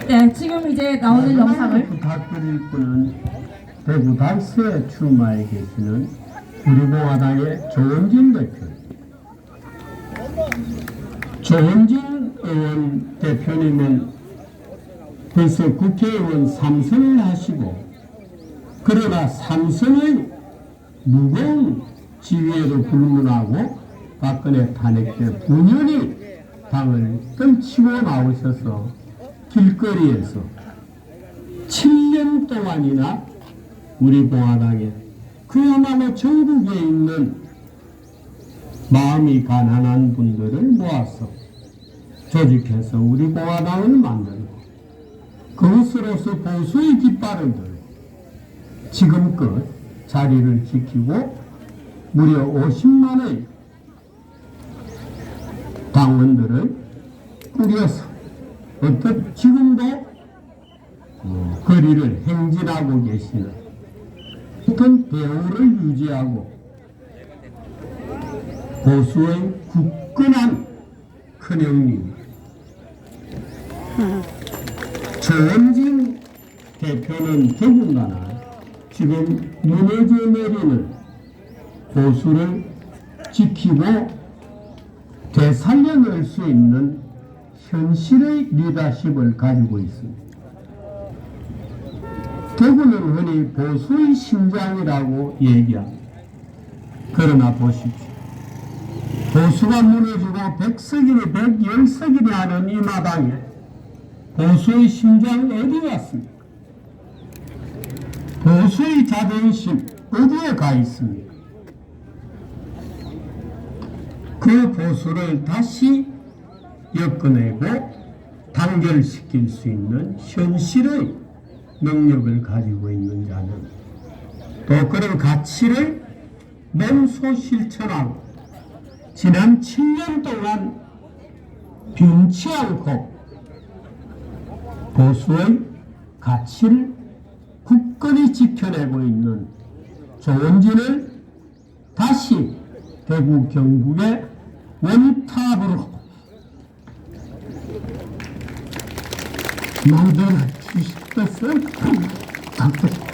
네, 지금 이제 나오는 영상을 부탁드릴 분은 대구 달서에 출마해 계시는 우리공화당의 조원진 대표. 조원진 의원 대표님은 벌써 국회의원 3선을 하시고, 그러나 3선의 무거운 지위에도 불문하고 박근혜 탄핵 때 분연히 당을 떨치고 나오셔서 길거리에서 7년 동안이나 우리 공화당에, 그야말로 전국에 있는 마음이 가난한 분들을 모아서 조직해서 우리 공화당을 만들고, 그것으로서 보수의 깃발을 들고 지금껏 자리를 지키고 무려 50만의 당원들을 꾸려서 지금도 거리를 행진하고 계시는 어떤 대우를 유지하고 보수의 굳건한 큰형님 조원진 대표는 더군다나 지금 무너져 내리는 보수를 지키고 되살려낼 수 있는 현실의 리더십을 가지고 있습니다. 대구는 흔히 보수의 심장이라고 얘기합니다. 그러나 보십시오. 보수가 무너지고 100석이니 110석이니 하는 이 마당에 보수의 심장 어디 갔습니까? 보수의 자존심 어디에 가 있습니까? 그 보수를 다시 엮어내고 단결시킬 수 있는 현실의 능력을 가지고 있는 자는, 또 그런 가치를 몸소 실천하고 지난 7년 동안 변치 않고 보수의 가치를 굳건히 지켜내고 있는 조원진을 다시 대구 경북의 원탑으로 만들어 주실 것을 부탁드립니다.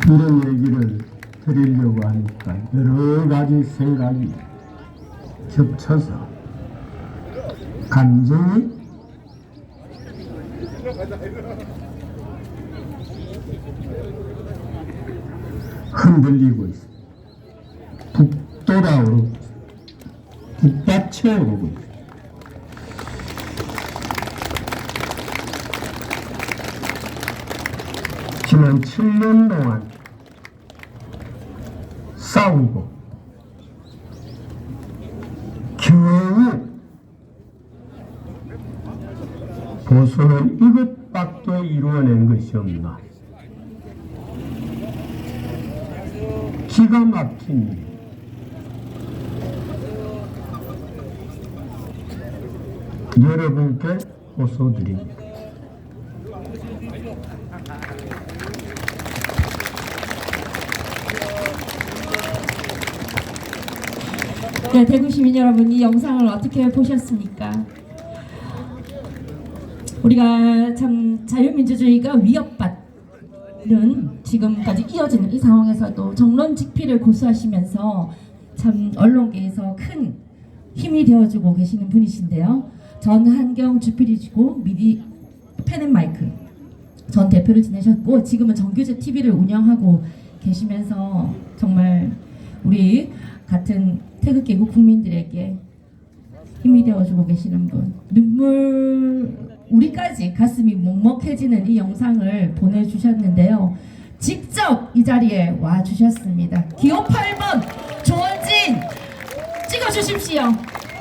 이런 얘기를 드리려고 하니까 여러 가지 생각이 겹쳐서 감정이 흔들리고 있습니다. 북돋아오르고 북받쳐오르고 있습니다. 지난 7년 동안 싸우고 겨우 보수는 이것밖에 이루어낸 것이 없나. 기가 막힌 일. 여러분께 호소드립니다. 네, 대구 시민 여러분, 이 영상을 어떻게 보셨습니까? 우리가 참 자유민주주의가 위협받는 지금까지 이어지는 이 상황에서도 정론직피를 고수하시면서 참 언론계에서 큰 힘이 되어주고 계시는 분이신데요. 전 한경 주필이시고 미디 펜앤마이크 전 대표를 지내셨고 지금은 정규제 TV를 운영하고 계시면서 정말 우리 같은 태극기국 국민들에게 힘이 되어주고 계시는 분, 우리까지 가슴이 먹먹해지는 이 영상을 보내주셨는데요. 직접 이 자리에 와주셨습니다. 기호 8번 조원진 찍어주십시오.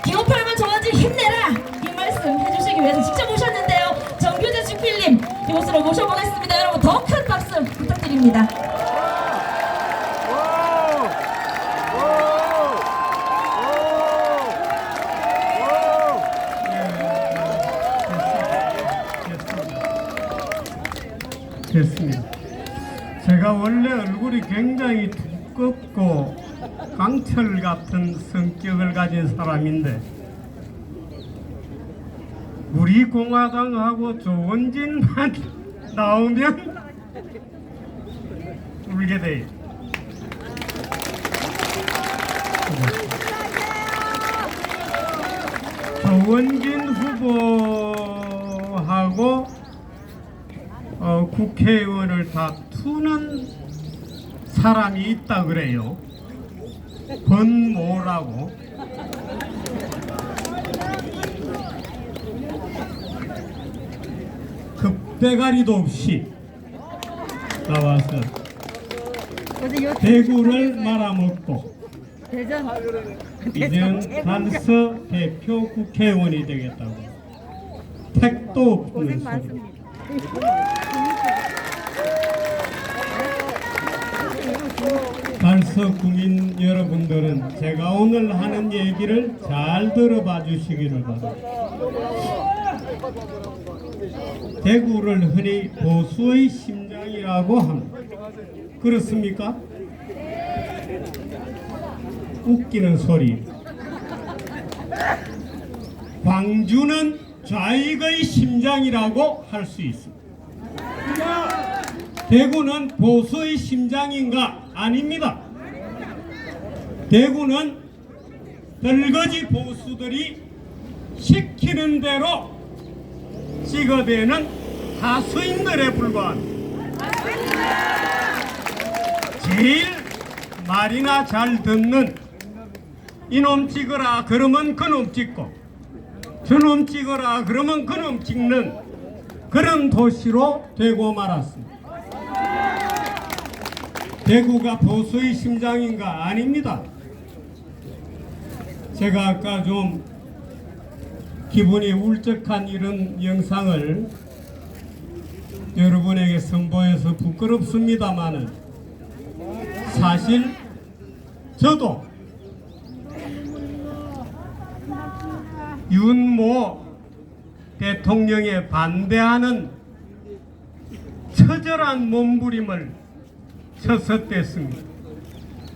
기호 8번 조원진 힘내라! 이 말씀 해주시기 위해서 직접 오셨는데요. 정규재 주필님 이곳으로 모셔보겠습니다. 여러분 더 큰 박수 부탁드립니다. 됐습니다. 제가 원래 얼굴이 굉장히 두껍고 강철 같은 성격을 가진 사람인데 우리 공화당하고 조원진만 나오면 울게 돼요. 조원진 후보하고 국회의원을 다투는 사람이 있다 그래요. 권모라고. 급대가리도 없이 나와서 대구를 말아먹고 이젠 단서 대표 국회의원이 되겠다고. 택도 없는 소리. 달서 구민 여러분들은 제가 오늘 하는 얘기를 잘 들어봐 주시기를 바랍니다. 대구를 흔히 보수의 심장이라고 합니다. 그렇습니까? 웃기는 소리. 광주는 좌익의 심장이라고 할 수 있습니다. 대구는 보수의 심장인가? 아닙니다. 대구는 덜거지 보수들이 시키는 대로 찍어대는 하수인들에 불과합니다. 제일 말이나 잘 듣는 이놈 찍어라 그러면 그놈 찍고 저놈 찍어라 그러면 그놈 찍는 그런 도시로 되고 말았습니다. 대구가 보수의 심장인가? 아닙니다. 제가 아까 좀 기분이 울적한 이런 영상을 여러분에게 선보여서 부끄럽습니다마는 사실 저도 윤모 대통령에 반대하는 처절한 몸부림을 쳤었댔습니다.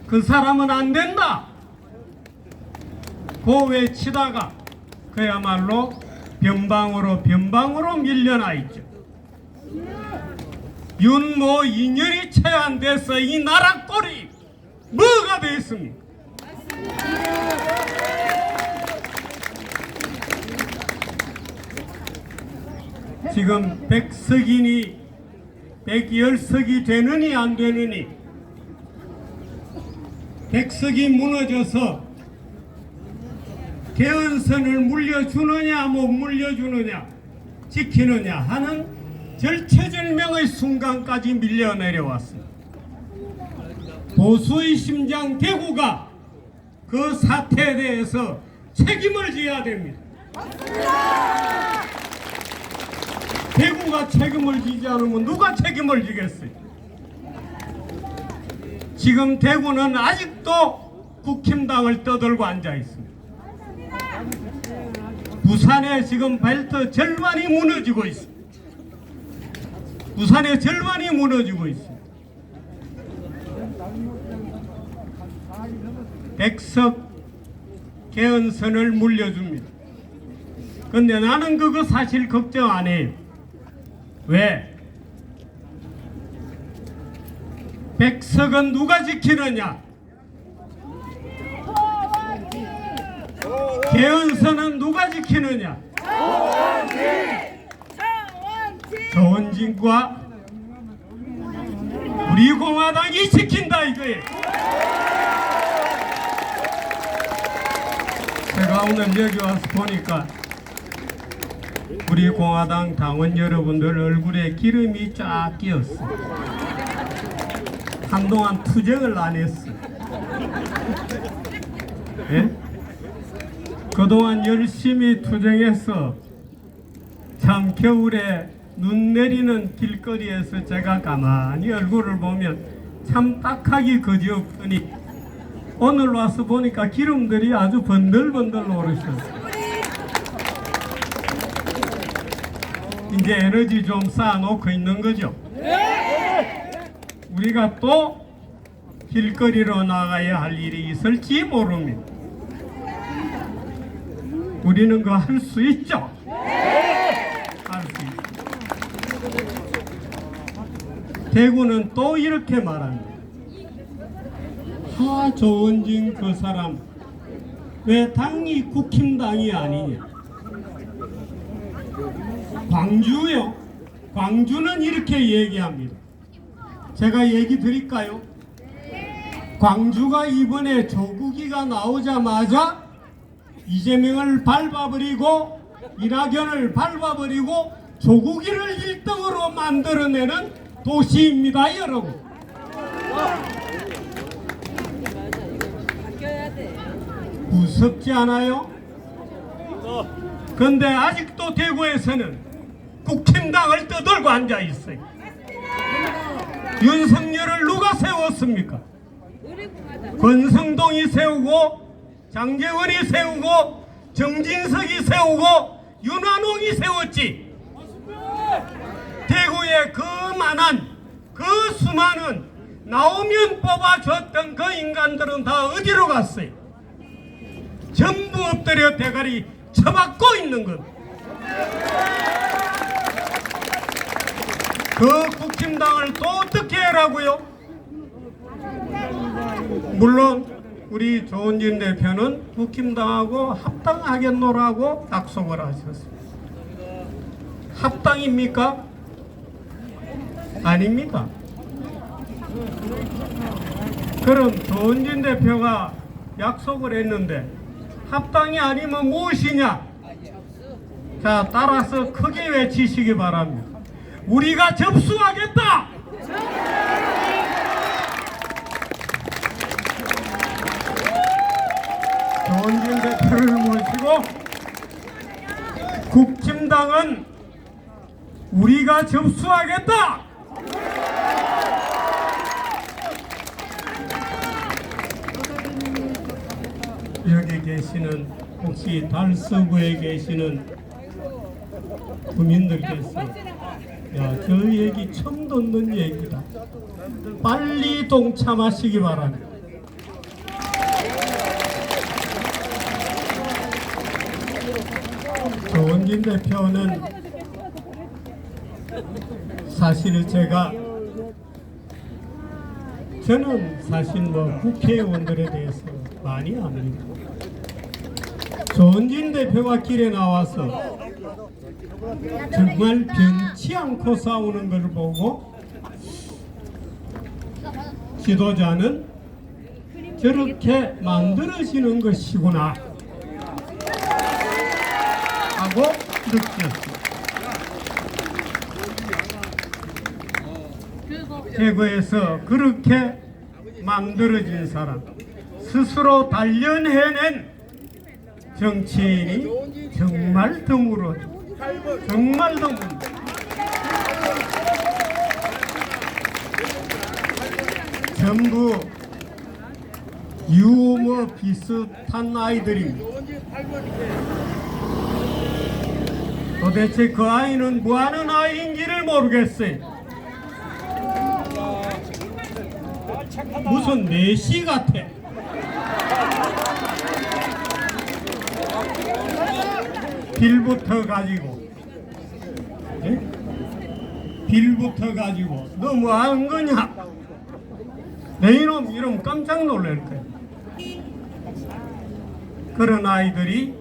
그 사람은 안 된다 고 외치다가 그야말로 변방으로 밀려나 있죠. 윤모 인연이 체한돼서 이 나라 꼴이 뭐가 됐습니까? 지금 100석이니 110석이 되느니 안 되느니 100석이 무너져서 개헌선을 물려주느냐 못 물려주느냐 지키느냐 하는 절체절명의 순간까지 밀려 내려왔습니다. 보수의 심장 대구가 그 사태에 대해서 책임을 져야 됩니다. 대구가 책임을 지지 않으면 누가 책임을 지겠어요? 지금 대구는 아직도 국힘당을 떠들고 앉아 있습니다. 부산에 지금 벨트 절반이 무너지고 있습니다. 부산의 절반이 무너지고 있습니다. 100석 개헌선을 물려줍니다. 근데 나는 그거 사실 걱정 안 해요. 왜? 100석은 누가 지키느냐? 개헌선은 누가 지키느냐? 조원진과 우리 공화당이 지킨다 이거예요. 제가 오늘 여기 와서 보니까 우리 공화당 당원 여러분들 얼굴에 기름이 쫙 끼었어. 한동안 투쟁을 안 했어. 예? 그동안 열심히 투쟁해서 참 겨울에 눈 내리는 길거리에서 제가 가만히 얼굴을 보면 참 딱하기 그지없더니 오늘 와서 보니까 기름들이 아주 번들번들 오르셨어요. 이제 에너지 좀 쌓아놓고 있는 거죠. 우리가 또 길거리로 나가야 할 일이 있을지 모릅니다. 우리는 그거 할 수 있죠? 할 수 있죠. 대구는 또 이렇게 말합니다. 조원진 그 사람 왜 당이 국힘당이 아니냐? 광주요. 광주는 이렇게 얘기합니다. 제가 얘기 드릴까요? 광주가 이번에 조국이가 나오자마자 이재명을 밟아버리고 이낙연을 밟아버리고 조국이를 1등으로 만들어내는 도시입니다, 여러분. 무섭지 않아요? 근데 아직도 대구에서는 국힘당을 떠들고 앉아 있어요. 윤석열을 누가 세웠습니까? 권성동이 세우고 장제원이 세우고 정진석이 세우고 윤한홍이 세웠지. 대구에 그 수많은 나오면 뽑아줬던 그 인간들은 다 어디로 갔어요? 전부 엎드려 대가리 쳐박고 있는 것. 그 국힘당을 또 어떻게 하라고요? 물론 우리 조원진 대표는 국힘당하고 합당하겠노라고 약속을 하셨습니다. 합당입니까? 아닙니다. 그럼 조원진 대표가 약속을 했는데 합당이 아니면 무엇이냐? 자, 따라서 크게 외치시기 바랍니다. 우리가 접수하겠다! 조원진 대표를 모시고 국힘당은 우리가 접수하겠다. 여기 계시는 혹시 달서구에 계시는 국민들께서 야, 저 얘기 처음 듣는 얘기다. 빨리 동참하시기 바랍니다. 조원진 대표는 사실 저는 사실 국회의원들에 대해서 많이 압니다. 조원진 대표가 길에 나와서 정말 변치 않고 싸우는 걸 보고 지도자는 저렇게 만들어지는 것이구나 하고 느꼈습니다. 대구에서 그렇게 만들어진 사람, 스스로 단련해낸 정치인이 정말 드물어, 정말 드물어. 전부 유머 비슷한 아이들입니다. 도대체 그 아이는 뭐하는 아이인지를 모르겠어요. 무슨 내시 같아. 빌부터 가지고, 네? 빌부터 가지고 너 뭐 하는 거냐? 내 이놈 이러면 깜짝 놀랄 거야. 그런 아이들이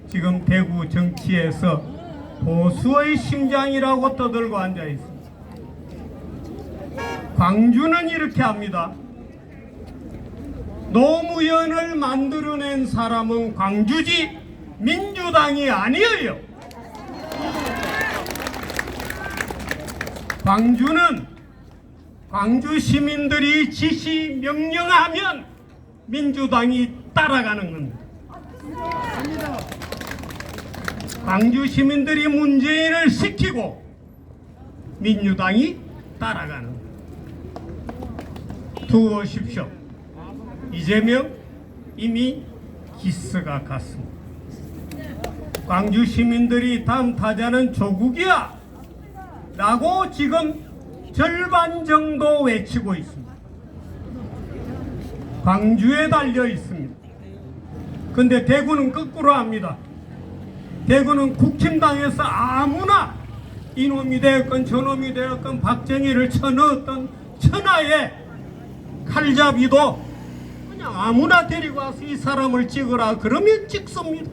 지금 대구 정치에서 보수의 심장이라고 떠들고 앉아 있습니다. 광주는 이렇게 합니다. 노무현을 만들어낸 사람은 광주지 민주당이 아니에요. 광주는 광주 시민들이 지시 명령하면 민주당이 따라가는 겁니다. 광주 시민들이 문재인을 시키고 민주당이 따라가는 겁니다. 두고 보십시오. 이재명 이미 기스가 갔습니다. 광주 시민들이 다음 타자는 조국이야 라고 지금 절반 정도 외치고 있습니다. 광주에 달려 있습니다. 근데 대구는 거꾸로 합니다. 대구는 국힘당에서 아무나 이놈이 되었건 저놈이 되었건 박정희를 쳐넣었던 천하의 칼잡이도 그냥 아무나 데리고 와서 이 사람을 찍으라 그러면 찍습니다.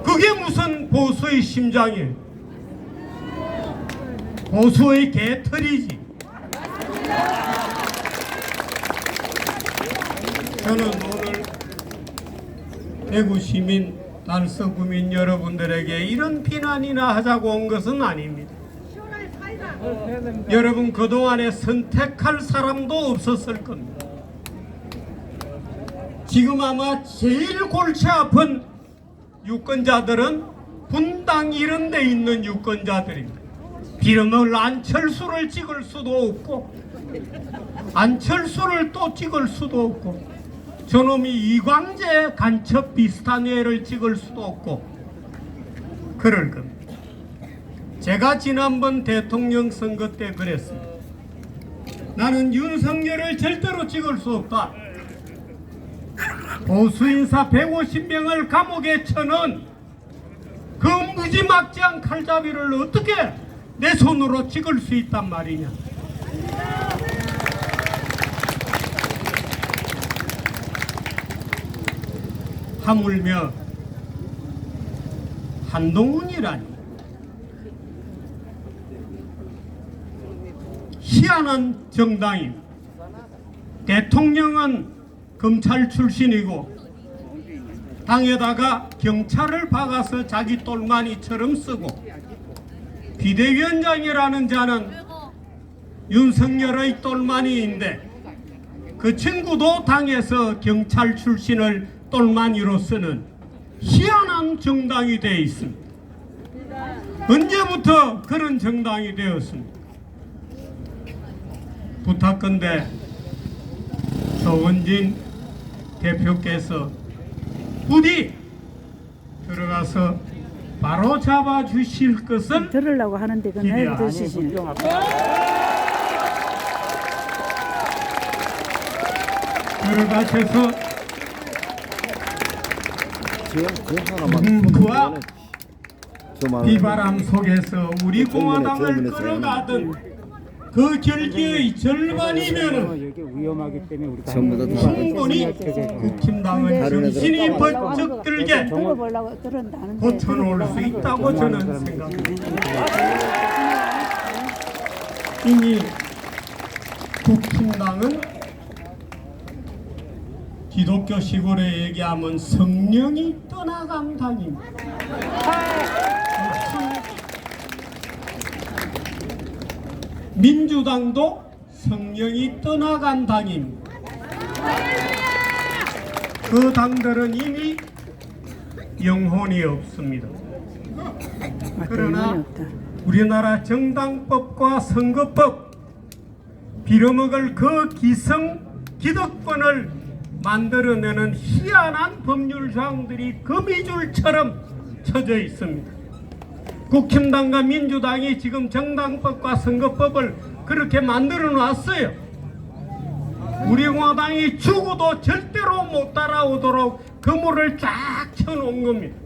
그게 무슨 보수의 심장이에요. 보수의 개털이지. 저는 오늘 대구 시민, 달서 구민 여러분들에게 이런 비난이나 하자고 온 것은 아닙니다. 여러분 그동안에 선택할 사람도 없었을 겁니다. 지금 아마 제일 골치 아픈 유권자들은 분당 이런 데 있는 유권자들입니다. 비름을 안철수를 찍을 수도 없고 안철수를 또 찍을 수도 없고 저놈이 이광재 간첩 비슷한 애를 찍을 수도 없고 그럴 겁니다. 제가 지난번 대통령 선거 때 그랬습니다. 나는 윤석열을 절대로 찍을 수 없다. 보수인사 150명을 감옥에 쳐넣은 그 무지막지한 칼잡이를 어떻게 내 손으로 찍을 수 있단 말이냐. 하물며 한동훈이라니 희한한 정당입니다. 대통령은 검찰 출신이고 당에다가 경찰을 박아서 자기 똘마니처럼 쓰고 비대위원장이라는 자는 윤석열의 똘마니인데 그 친구도 당에서 경찰 출신을 똘마니로 쓰는 희한한 정당이 되어 있습니다. 언제부터 그런 정당이 되었습니까? 부탁건대 조원진 대표께서 부디 들어가서 바로 잡아 주실 것을 들으려고 하는데 그 내일 드시지. 들어가셔서 그와 비바람 속에서 우리 공화당을 끌어가던 그 결기의 절반이면은 위험하기 때문에 우리가 충분히 국힘당은 정신이 번쩍 들게 들어보려고 들은다는데 고쳐놓을 수 있다고 저는 생각합니다. 이미 국힘당은 기독교식으로 얘기하면 성령이 떠나간 당입니다. 민주당도 성령이 떠나간 당입니다. 그 당들은 이미 영혼이 없습니다. 그러나 우리나라 정당법과 선거법, 빌어먹을 그 기득권을 만들어내는 희한한 법률 조항들이 거미줄처럼 쳐져 있습니다. 국힘당과 민주당이 지금 정당법과 선거법을 그렇게 만들어 놨어요. 우리 공화당이 죽어도 절대로 못 따라오도록 그물을 쫙 쳐놓은 겁니다.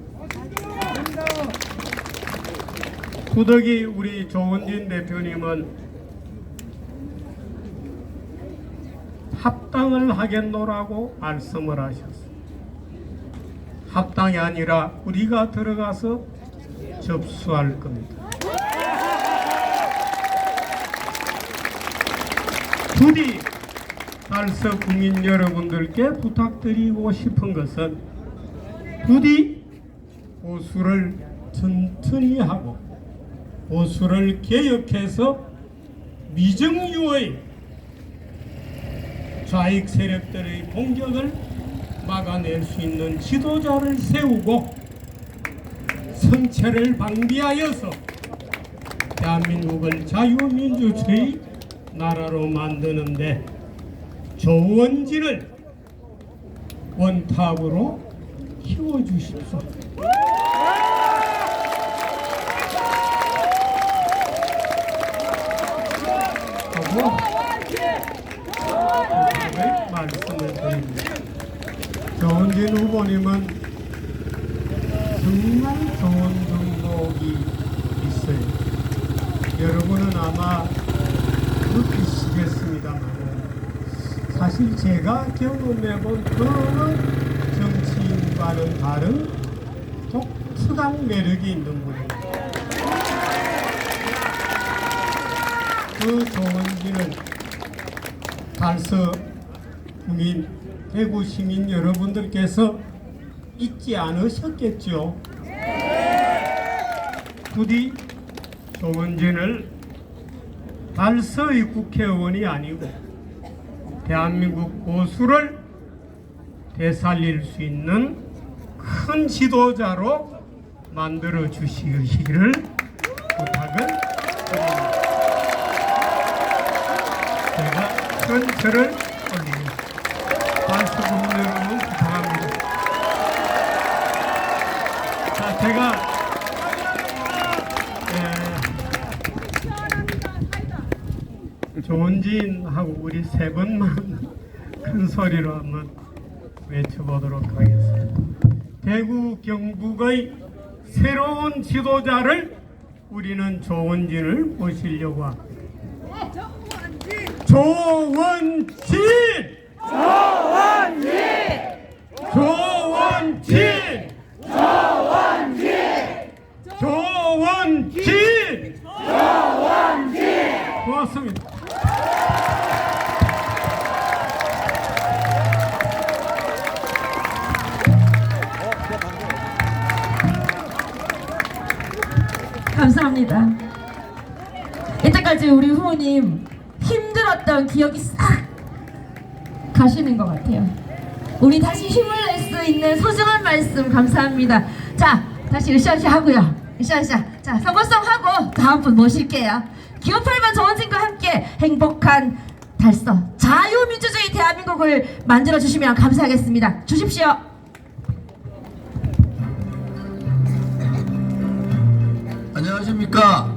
후덕이 우리 조원진 대표님은 합당을 하겠노라고 말씀을 하셨어요. 합당이 아니라 우리가 들어가서 접수할 겁니다. 부디 달서 국민 여러분들께 부탁드리고 싶은 것은 부디 보수를 튼튼히 하고 보수를 개혁해서 미정유의 좌익 세력들의 공격을 막아낼 수 있는 지도자를 세우고 성체를 방비하여서 대한민국을 자유민주주의 나라로 만드는데 조원진을 원탑으로 키워주십시오. 하고 말씀을 드립니다. 조원진 후보님은 정말 좋은 정복이 있어요. 여러분은 아마 느끼시겠습니다만 사실 제가 경험해본 그런 정치인과는 다른 독특한 매력이 있는 분입니다. 그 조원진을 달서 국민, 대구 시민 여러분들께서 잊지 않으셨겠죠. 부디 조원진을 달서의 국회의원이 아니고 대한민국 보수를 되살릴 수 있는 큰 지도자로 만들어 주시기를 부탁을 드립니다. 제가 큰 절을 올립니다. 달서 국민 여러분 부탁합니다. 자, 제가 조원진하고 우리 세 번만 큰 소리로 한번 외쳐보도록 하겠습니다. 대구 경북의 새로운 지도자를 우리는 조원진을 모시려고 합니다. 조원진! 조원진! 조원진! 조원진! 조원진! 조원진! 고맙습니다. 감사합니다. 이때까지 우리 후보님 힘들었던 기억이 싹 가시는 것 같아요. 우리 다시 힘을 낼 수 있는 소중한 말씀 감사합니다. 자, 다시 으쌰으쌰 하고요. 으쌰으쌰. 자, 선거송하고 다음 분 모실게요. 기호 8번 조원진과 함께 행복한 달성 자유민주주의 대한민국을 만들어 주시면 감사하겠습니다. 주십시오. 안녕하십니까.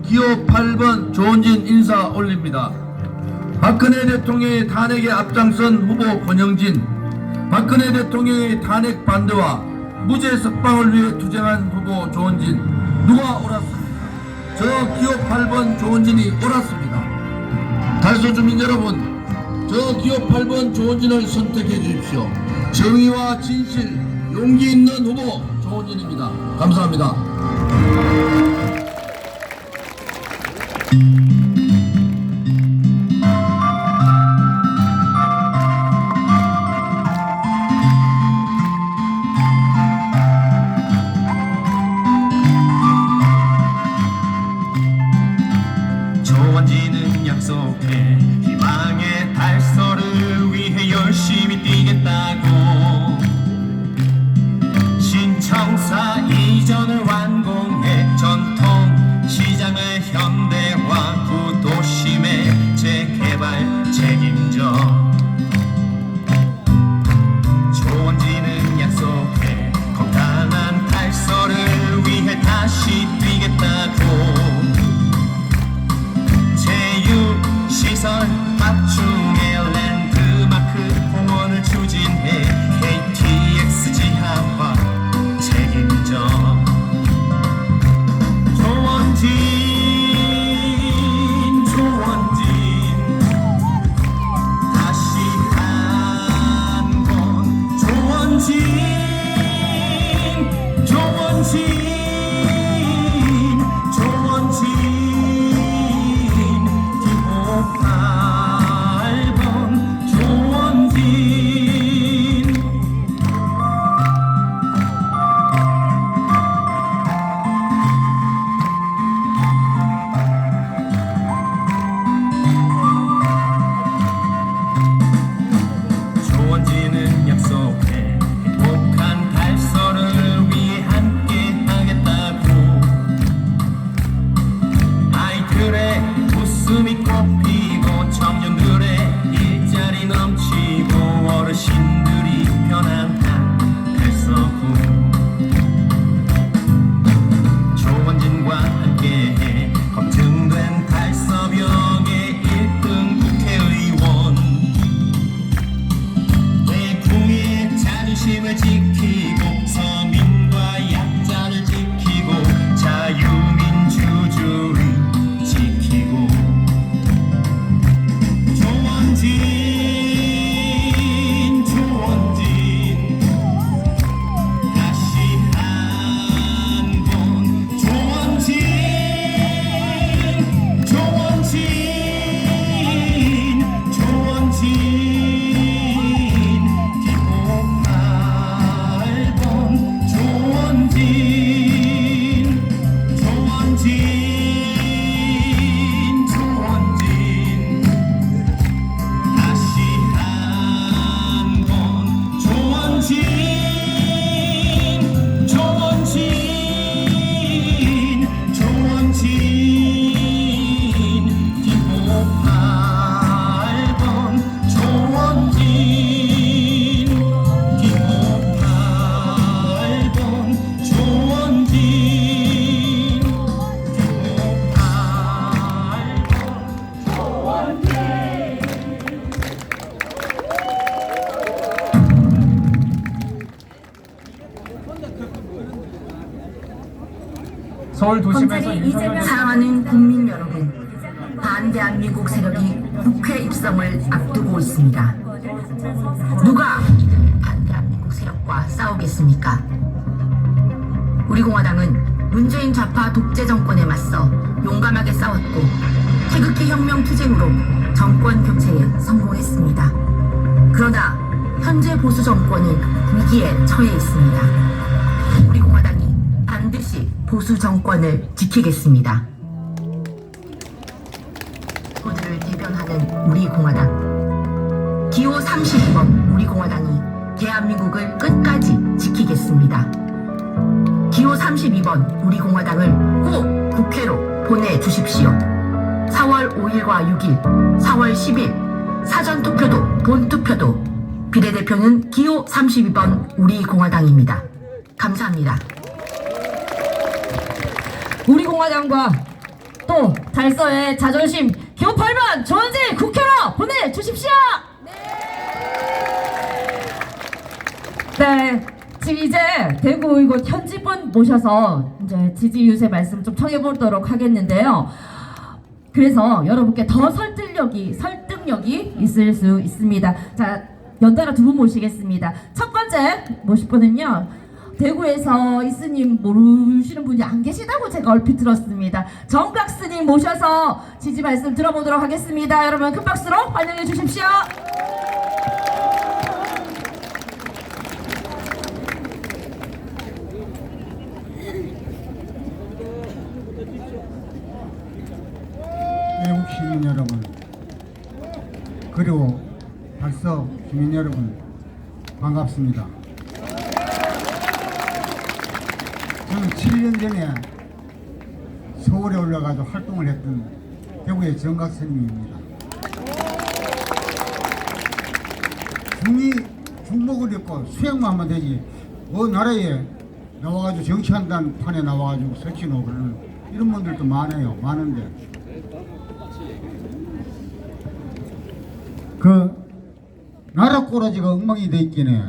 기호 8번 조원진 인사 올립니다. 박근혜 대통령의 탄핵에 앞장선 후보 권영진, 박근혜 대통령의 탄핵 반대와 무죄 석방을 위해 투쟁한 후보 조원진, 누가 옳았습니까? 저 기호 8번 조원진이 옳았습니다. 달서 주민 여러분, 저 기호 8번 조원진을 선택해 주십시오. 정의와 진실, 용기 있는 후보 조원진입니다. 감사합니다. 조원진은 약속해 희망의 달서를 위해 열심히 뛰겠다고 신청사 이전을 완공해 전통 시장을 현대화 구도심의 재개발 책임져 조원진은 약속해 건강한 달서를 위해 다시 뛰겠다고 시설 확충해 랜드마크 공원을 추진해 KTX 지하화 책임져 조원진 다시 한번 조원진 조원진은 약속해 행복한 달서를 위해 함께 하겠다고 아이들의 웃음이 꽃피고 청년들의 일자리 넘치고 어르신들이 편안한 달서구 조원진과 함께해 검증된 달서병의 1등 국회의원 대국의 자존심을 지키고 서민과 약자를 지키고 자유민주주의 지키고 조원진 다시 한번 조원진 서울 도심에서 사랑하는 국민 여러분, 반대한민국 세력이 국회 입성을 앞두고 있습니다. 누가 반대한민국 세력과 싸우겠습니까? 우리 공화당은 문재인 좌파 독재 정권에 맞서 용감하게 싸웠고 태극기 혁명 투쟁으로 정권 교체에 성공했습니다. 그러나 현재 보수 정권은 위기에 처해 있습니다. 우리 공화당이 반드시 보수 정권을 지키겠습니다. 모두를 대변하는 우리 공화당 기호 32번 우리 공화당이 대한민국을 끝까지 지키겠습니다. 기호 32번 우리 공화당을 꼭 국회로 보내주십시오. 4월 5일과 6일, 4월 10일 사전투표도 본투표도 비례대표는 기호 32번 우리 공화당입니다. 감사합니다. 우리 공화당과 또 달서의 자존심 기호 8번 조원진 국회로 보내주십시오. 네, 지금 이제 대구 이곳 현지분 모셔서 이제 지지 유세 말씀 좀 청해보도록 하겠는데요. 그래서 여러분께 더 설득력이 있을 수 있습니다. 자, 연달아 두 분 모시겠습니다. 첫 번째 모실 분은요, 대구에서 이 스님 모르시는 분이 안 계시다고 제가 얼핏 들었습니다. 정각 스님 모셔서 지지 말씀 들어보도록 하겠습니다. 여러분 큰 박수로 환영해 주십시오. 외국 시민 여러분, 그리고 달서 주민 여러분, 반갑습니다. 저는 7년 전에 서울에 올라가서 활동을 했던 대구의 정각 스님입니다. 중복을 입고 수행만 하면 되지, 나라에 나와가지고 정치한다는 판에 나와가지고 설치노 그러는 이런 분들도 많은데 그 나라 꼬라지가 엉망이 돼 있긴 해.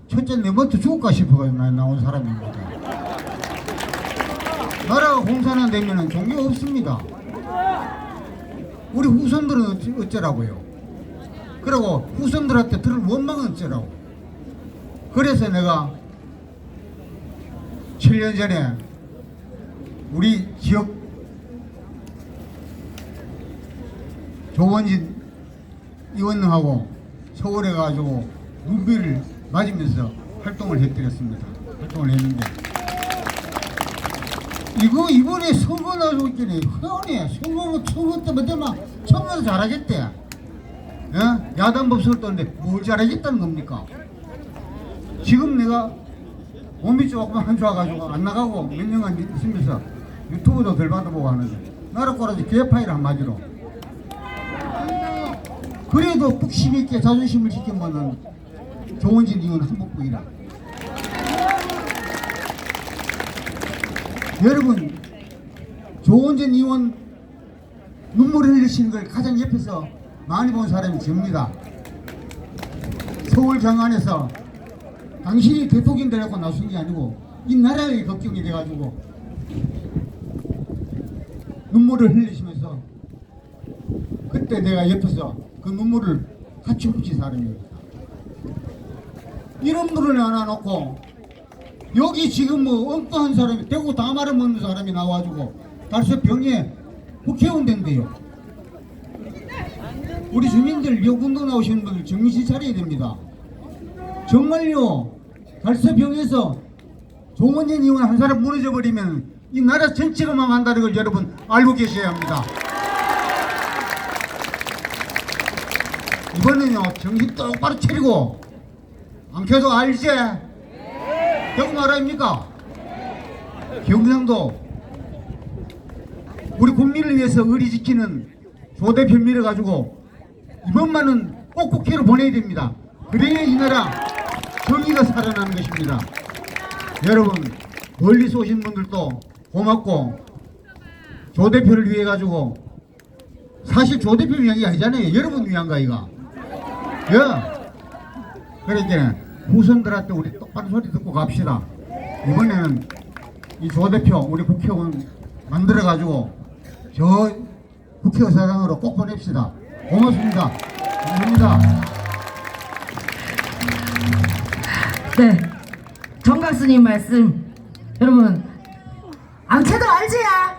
첫째 내부터 죽을까 싶어가지고 나온 사람입니다. 나라가 공산 안 되면은 종교가 없습니다. 우리 후손들은 어쩌라고요? 그리고 후손들한테 들을 원망은 어쩌라고? 그래서 내가 7년 전에 우리 지역 조원진 의원하고 서울에 가지고 눈비를 맞으면서 활동을 해드렸습니다. 활동을 했는데 이번에 선거 나오고 있더니 흔해. 선거 때마다 선거도 잘하겠대. 야단 법석을 떴는데 뭘 잘하겠다는 겁니까? 지금 내가 몸이 조금 안 좋아가지고 안 나가고 몇 년간 있으면서 유튜브도 덜 받아보고 하는데 나라 꼬라지 개파이를 한마디로. 그래도 푹심 있게 자존심을 지킨 분은 조원진 의원 한복부이라. 여러분, 조원진 의원 눈물을 흘리시는 걸 가장 옆에서 많이 본 사람이 접니다. 서울 장안에서 당신이 대통령 되려고 나선 게 아니고 이 나라의 걱정이 돼가지고 눈물을 흘리시면서 그때 내가 옆에서 그 눈물을 같이 훔친 사람입니다. 이런 분을 하나 놓고 여기 지금 뭐 엉뚱한 사람이 대구 다 말아먹는 사람이 나와가지고 달서 병에 국회의원 된대요. 우리 주민들 여군도 나오시는 분들 정신 차려야 됩니다. 정말요, 달서 병에서 조원진 의원 한 사람 무너져 버리면 이 나라 전체가 망한다는 걸 여러분 알고 계셔야 합니다. 이번에는요, 정신 똑바로 차리고 안 켜도 알지? 대구 나라입니까? 경상도 우리 국민을 위해서 의리 지키는 조대표 밀어가지고 이번만은 꼭 국회로 보내야 됩니다. 그래야 이 나라 정의가 살아나는 것입니다. 여러분, 멀리서 오신 분들도 고맙고 조대표를 위해 가지고 사실 조대표 위한 게 아니잖아요. 여러분 위한 거 이가. 그러니까 후손들한테 우리 똑바로 소리 듣고 갑시다. 이번에는 이 조대표 우리 국회의원 만들어 가지고 저 국회의사당으로 꼭 보냅시다. 고맙습니다. 감사합니다. 네, 정각스님 말씀 여러분 앙채도 알지야?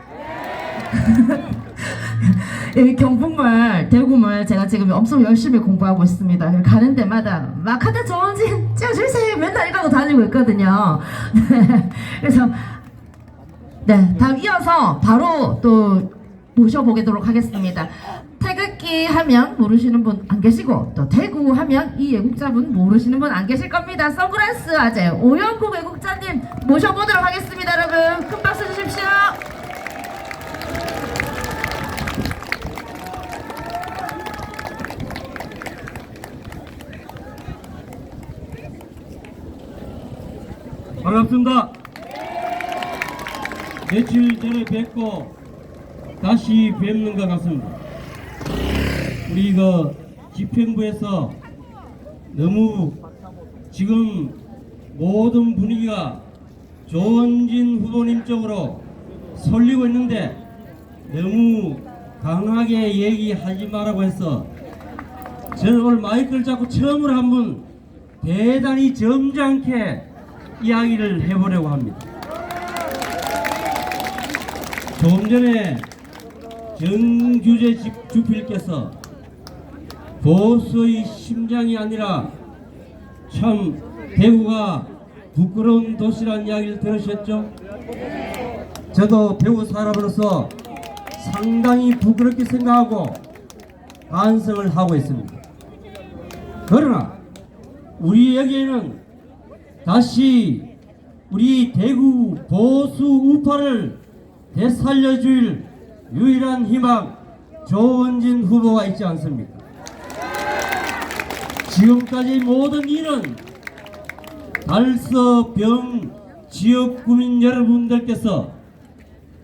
여기 경북말, 대구말 제가 지금 엄청 열심히 공부하고 있습니다. 가는 데마다 마카다 조원진 찍어주세요 맨날 이러고 다니고 있거든요. 네, 그래서 네, 다음 이어서 바로 또 모셔보도록 하겠습니다. 태극기 경기 하면 모르시는 분 안 계시고 또 대구 하면 이 애국자분 모르시는 분 안 계실 겁니다. 선글라스 아재 오영국 애국자님 모셔보도록 하겠습니다. 여러분 큰 박수 주십시오. 반갑습니다. 며칠 전에 뵙고 다시 뵙는 것 같습니다. 우리 집행부에서 너무 지금 모든 분위기가 조원진 후보님 쪽으로 쏠리고 있는데 너무 강하게 얘기하지 말라고 해서 저는 오늘 마이크를 잡고 처음으로 한번 대단히 점잖게 이야기를 해보려고 합니다. 조금 전에 정규재 주필께서 보수의 심장이 아니라 참 대구가 부끄러운 도시라는 이야기를 들으셨죠? 저도 대구 사람으로서 상당히 부끄럽게 생각하고 반성을 하고 있습니다. 그러나 우리에게는 다시 우리 대구 보수 우파를 되살려줄 유일한 희망 조원진 후보가 있지 않습니까? 지금까지 모든 일은 달서병 지역구민 여러분들께서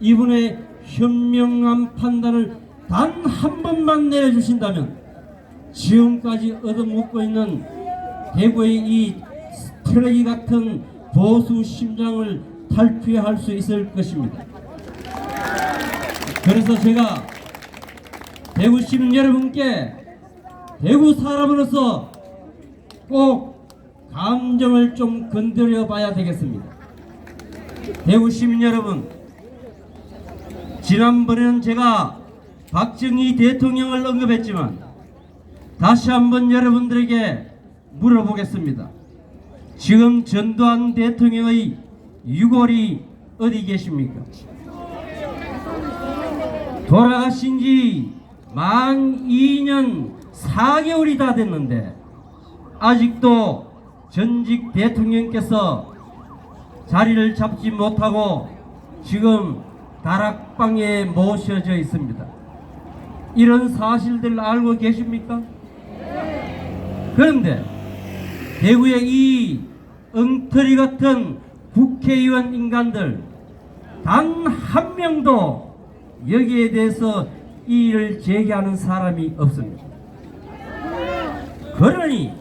이분의 현명한 판단을 단 한 번만 내려주신다면 지금까지 얻어먹고 있는 대구의 이 쓰레기 같은 보수 심장을 탈피할 수 있을 것입니다. 그래서 제가 대구 시민 여러분께 대구 사람으로서 꼭 감정을 좀 건드려 봐야 되겠습니다. 대구 시민 여러분, 지난번에는 제가 박정희 대통령을 언급했지만 다시 한번 여러분들에게 물어보겠습니다. 지금 전두환 대통령의 유골이 어디 계십니까? 돌아가신 지 만 2년 4개월이 다 됐는데 아직도 전직 대통령께서 자리를 잡지 못하고 지금 다락방에 모셔져 있습니다. 이런 사실들 알고 계십니까? 그런데 대구의 이 엉터리 같은 국회의원 인간들 단 한 명도 여기에 대해서 이의를 제기하는 사람이 없습니다. 그러니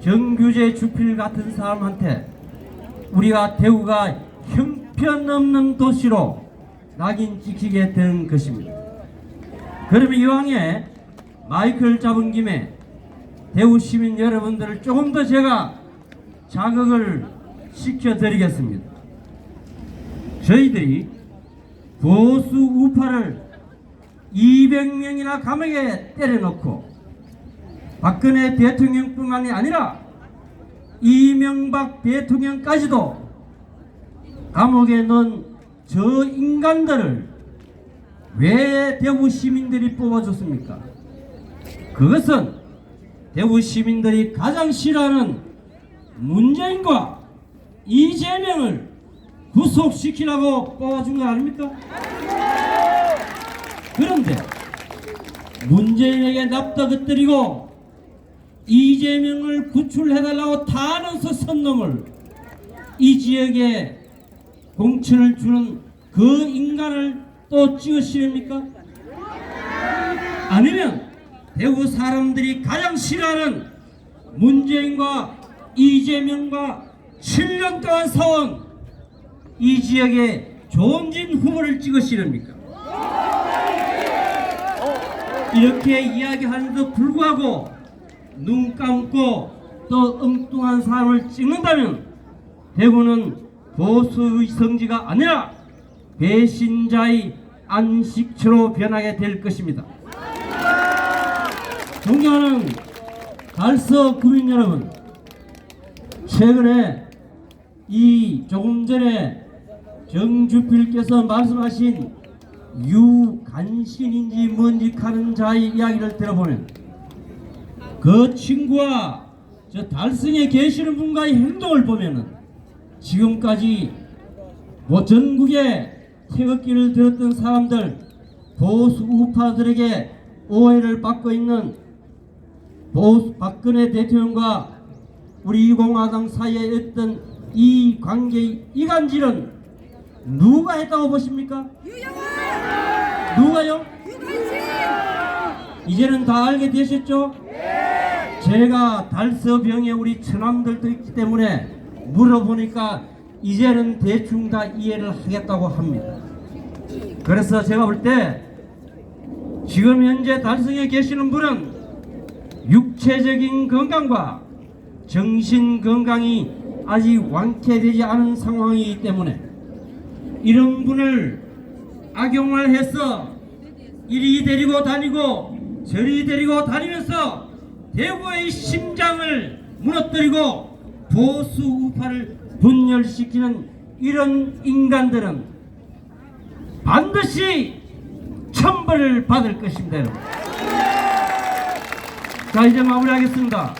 정규재 주필 같은 사람한테 우리가 대구가 형편없는 도시로 낙인 찍히게 된 것입니다. 그러면 이왕에 마이크를 잡은 김에 대구 시민 여러분들을 조금 더 제가 자극을 시켜드리겠습니다. 저희들이 보수 우파를 200명이나 감옥에 때려넣고 박근혜 대통령뿐만이 아니라 이명박 대통령까지도 감옥에 넣은 저 인간들을 왜 대구 시민들이 뽑아줬습니까? 그것은 대구 시민들이 가장 싫어하는 문재인과 이재명을 구속시키라고 뽑아준 거 아닙니까? 그런데 문재인에게 납득을 이재명을 구출해달라고 탄원서 쓴 놈을 이 지역에 공천을 주는 그 인간을 또 찍으시렵니까? 아니면 대구 사람들이 가장 싫어하는 문재인과 이재명과 7년 동안 싸운 이 지역의 조원진 후보를 찍으시렵니까? 이렇게 이야기하는데도 불구하고 눈 감고 또 엉뚱한 사람을 찍는다면 대구는 보수의 성지가 아니라 배신자의 안식처로 변하게 될 것입니다. 존경하는 달서 구민 여러분, 최근에 조금 전에 정주필께서 말씀하신 유간신인지 뭔지 하는 자의 이야기를 들어보면 그 친구와 저 달성에 계시는 분과의 행동을 보면은 지금까지 뭐 전국에 태극기를 들었던 사람들, 보수 우파들에게 오해를 받고 있는 보수 박근혜 대통령과 우리 공화당 사이에 있던 이 관계의 이간질은 누가 했다고 보십니까? 누가요? 이제는 다 알게 되셨죠? 제가 달서병에 우리 처남들도 있기 때문에 물어보니까 이제는 대충 다 이해를 하겠다고 합니다. 그래서 제가 볼 때 지금 현재 달성에 계시는 분은 육체적인 건강과 정신 건강이 아직 완쾌되지 않은 상황이기 때문에 이런 분을 악용을 해서 이리 데리고 다니고 저리 데리고 다니면서 대구의 심장을 무너뜨리고 보수 우파를 분열시키는 이런 인간들은 반드시 천벌을 받을 것입니다. 여러분. 자, 이제 마무리하겠습니다.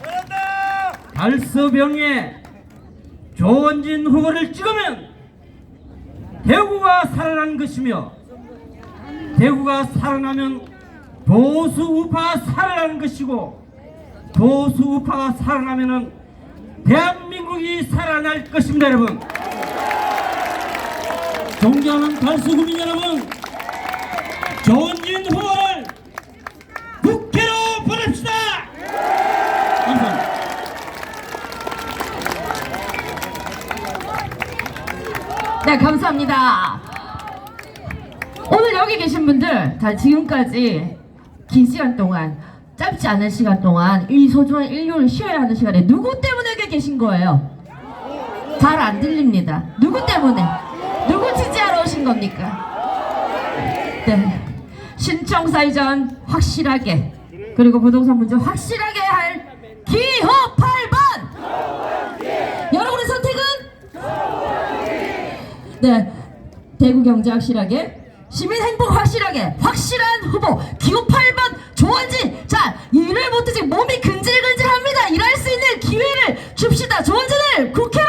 달서병에 조원진 후보를 찍으면 대구가 살아난 것이며 대구가 살아나면 보수 우파가 살아나는 것이고 보수 우파가 살아나면은 대한민국이 살아날 것입니다. 여러분, 존경하는 달서구민 여러분, 조원진 후보를 국회로 보냅시다. 감사합니다. 네, 감사합니다. 오늘 여기 계신 분들 다 지금까지 긴 시간 동안, 짧지 않은 시간 동안 이 소중한 인류를 쉬어야 하는 시간에 누구 때문에 여기 계신 거예요? 잘 안 들립니다. 누구 때문에? 누구 지지하러 오신 겁니까? 네, 신청사 이전 확실하게, 그리고 부동산 문제 확실하게 할 기호 8번! 여러분의 선택은? 네, 대구 경제 확실하게, 시민 행복 확실하게, 확실한 후보 기호 8번 조원진. 자, 일을 못해 지금 몸이 근질근질합니다. 일할 수 있는 기회를 줍시다. 조원진을 국회로.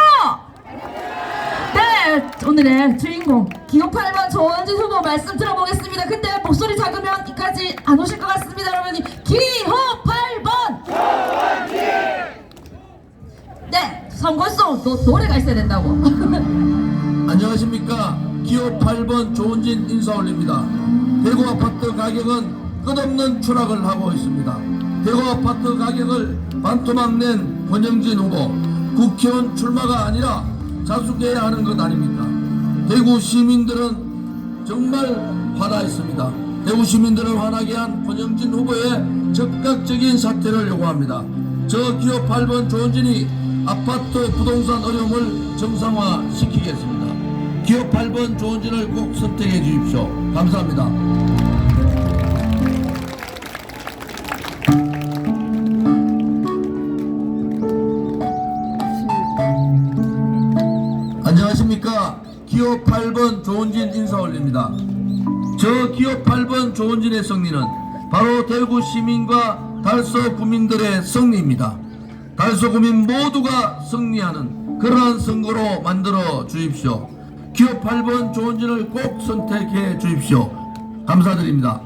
네, 오늘의 주인공 기호 8번 조원진 후보 말씀 들어보겠습니다. 근데 목소리 작으면 여기까지 안 오실 것 같습니다. 여러분, 기호 8번 조원진. 네, 선거송 노래가 있어야 된다고. 안녕하십니까. 기호 8번 조원진 인사 올립니다. 대구 아파트 가격은 끝없는 추락을 하고 있습니다. 대구 아파트 가격을 반토막 낸 권영진 후보, 국회의원 출마가 아니라 자숙해야 하는 것 아닙니까? 대구 시민들은 정말 화나있습니다. 대구 시민들을 화나게 한 권영진 후보의 즉각적인 사퇴를 요구합니다. 저 기호 8번 조원진이 아파트 부동산 어려움을 정상화시키겠습니다. 기호 8번 조원진을 꼭 선택해 주십시오. 감사합니다. 안녕하십니까. 기호 8번 조원진 인사 올립니다. 저 기호 8번 조원진의 승리는 바로 대구 시민과 달서 구민들의 승리입니다. 달서 구민 모두가 승리하는 그러한 선거로 만들어 주십시오. 기호 8번 조원진을 꼭 선택해 주십시오. 감사드립니다.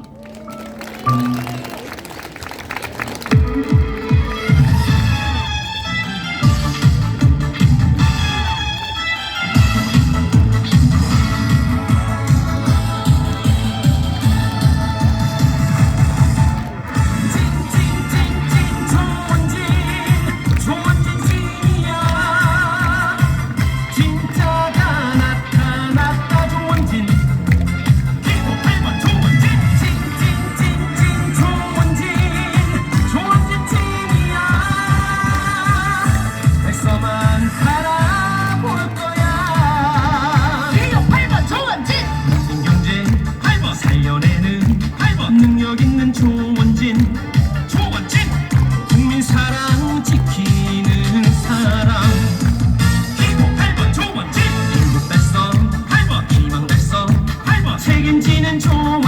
책임지는 조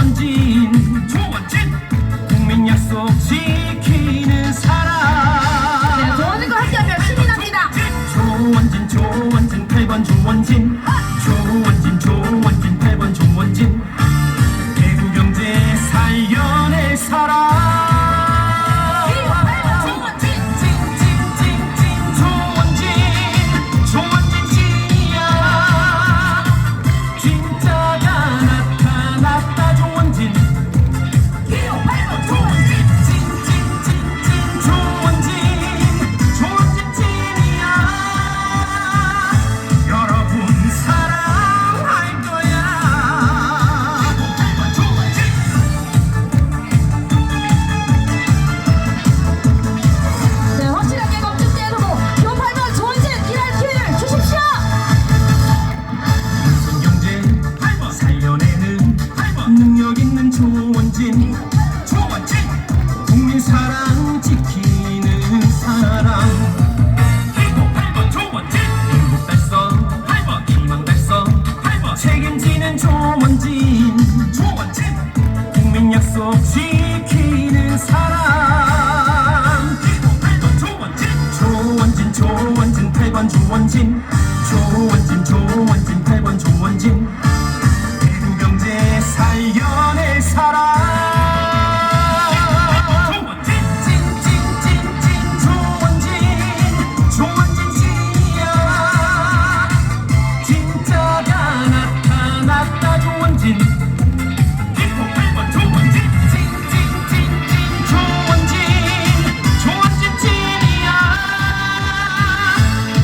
약속 지키는 사람. 좋아하는 거 함께하면 힘이 납니다. 조원진 8번 조원진 8번 조원진 대구경제 살려낼 사람. 조원진 찐이야. 진짜가 나타났다. 조원진 조원진 찐이야. 여러분 사랑할 거야. 네, 확실하게 검증되고 기호 8번 조원진 일할 기회를 주십시오. 경제 살려내는 능력 있는 조원진 국민 사랑 지키는 사람. 행복 달성 희망 달성 책임지는 조원진 국민 약속 지키는 사람. 조원진 8번 조원진 8번 조원진 대구경제 살려낼 사람. 조원진 찐이야. 진짜가 나타났다. 조원진 조원진 찐이야.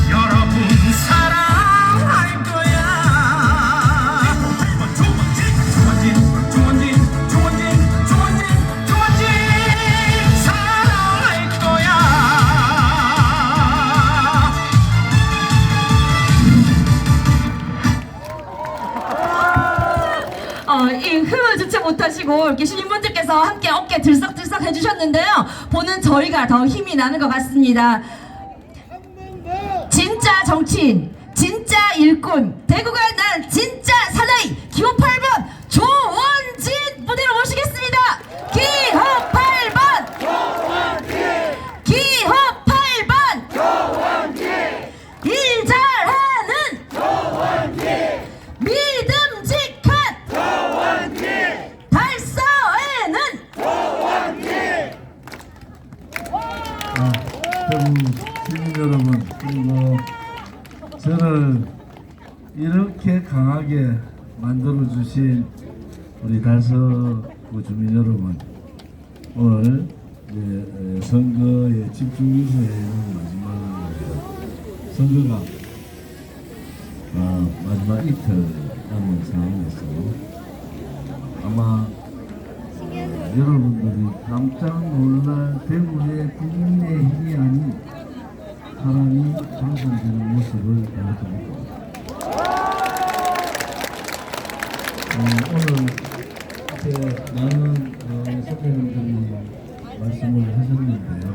여러분 사랑할 거야. 조원진 사랑할 거야. 이 흥을 주체 못하시고 이렇게 시민분들께서 함께 어깨 들썩들썩 해주셨는데요. 보는 저희가 더 힘이 나는 것 같습니다. 진짜 정치인, 진짜 일꾼, 대구가 난 진짜 사나이 기호 8번 조원진 무대로 모시겠습니다. 기호 8번 기호 8번 일 잘하는 믿음직한 달서에는 대구 시민 여러분, 그리고 저를 이렇게 강하게 만들어 주신 우리 달서구 주민 여러분, 오늘 이제 선거에 집중유세의 마지막입니다. 선거가 마지막 이틀 남은 상황에서 아마 여러분들이 깜짝 놀랄 대구의 국민의힘이 아닌 사람이 당선되는 모습을 보여드릴 겁니다. 오늘 이렇게 많은 선배님들이 말씀을 하셨는데요.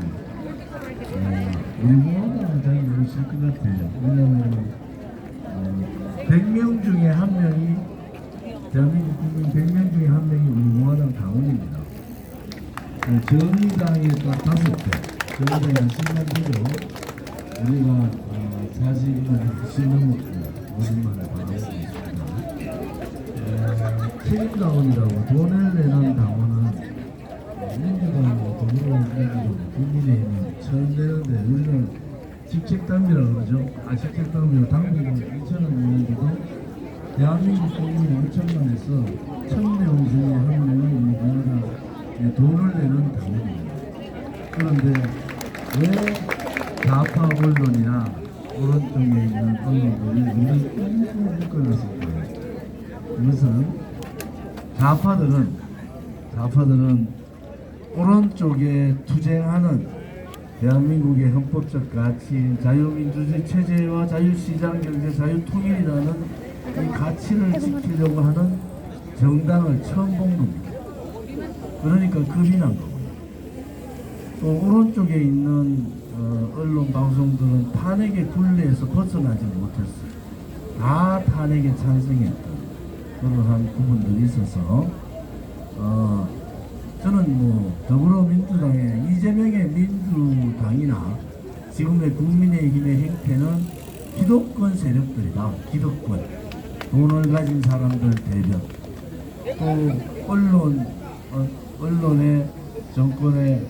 우리 모두는 잘 모르실 것 같아요. 왜냐하면 100명 중에 한 명이, 대한민국 국민 100명 중에 한 명이 우리 공화당 당원입니다. 정의당에 딱 5표, 정의당이 한 10만 표로 우리가 40만 10만 오진만을 받아오고 있습니다. 책임당원이라고 돈을 내는 당원은 민주당하고 더불어민주당, 국민의힘은 처음 되는데 우리는 직책당비라고 그러죠. 직책당비로 당비로 2,000원이었는데도 대한민국 국민 5천만에서 1,000명 중에 한 명이 우리 공화당 돈을 내는 당원입니다. 그런데 왜 좌파 언론이나 오른쪽에 있는 언론들이 우리를 꽁꽁 묶어놨을까요? 이것은 좌파들은 오른쪽에 투쟁하는 대한민국의 헌법적 가치인 자유민주주의 체제와 자유시장 경제, 자유통일이라는 이 가치를 지키려고 하는 정당을 처음 본 겁니다. 그러니까 겁이 난 거고요. 또 오른쪽에 있는 언론 방송들은 탄핵의 굴레에서 벗어나지 못했어요. 다 탄핵에 찬성했던 그러한 부분들이 있어서 저는 뭐 더불어민주당의 이재명의 민주당이나 지금의 국민의힘의 행태는 기득권 세력들이다. 기득권, 돈을 가진 사람들 대변, 또 언론의 정권의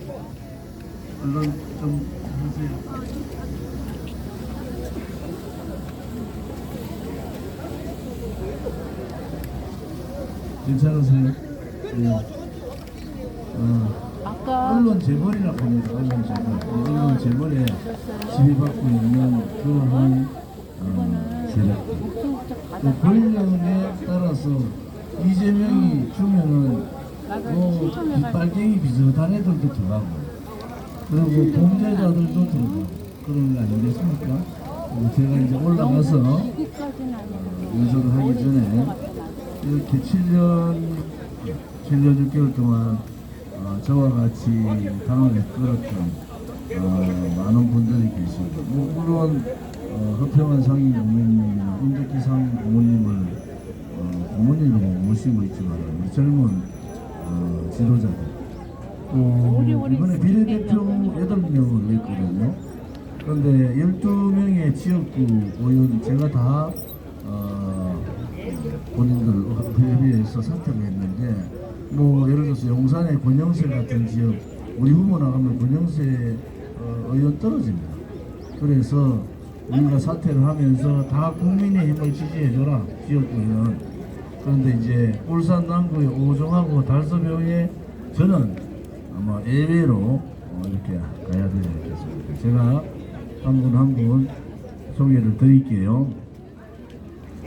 언론 좀 보세요. 괜찮으세요? 네. 언론 재벌이라고 합니다. 언론 재벌. 언론 재벌에 지배받고 있는 그러한 세력들. 그 권력에 따라서 이재명이 주면은 뭐 빗발갱이 비슷한 애들도 들어가고, 그리고 범죄자들도 들어가고 그런 거 아니겠습니까? 제가 이제 올라가서 연설을 하기 전에 이렇게 7년 6개월 동안 저와 같이 당을 끌었던 많은 분들이 계시고, 물론 허평한 상임 고모님이나 임덕기 상임 고모님을 고모님으로 모시고 있지만 우리 젊은 지도자들, 또 이번에 비례대표 8명을 냈거든요. 그런데 12명의 지역구 의원 제가 다 본인들 협의해서 사퇴를 했는데, 뭐 예를 들어서 용산의 권영세 같은 지역 우리 후보 나가면 권영세 의원 떨어집니다. 그래서 우리가 사퇴를 하면서 다 국민의힘을 지지해줘라, 지역구에는. 그런데 이제 울산 남구의 오종하고 달서병에 저는 아마 예외로 이렇게 가야 되지 않겠습니까? 제가 한 분 한 분 소개를 드릴게요.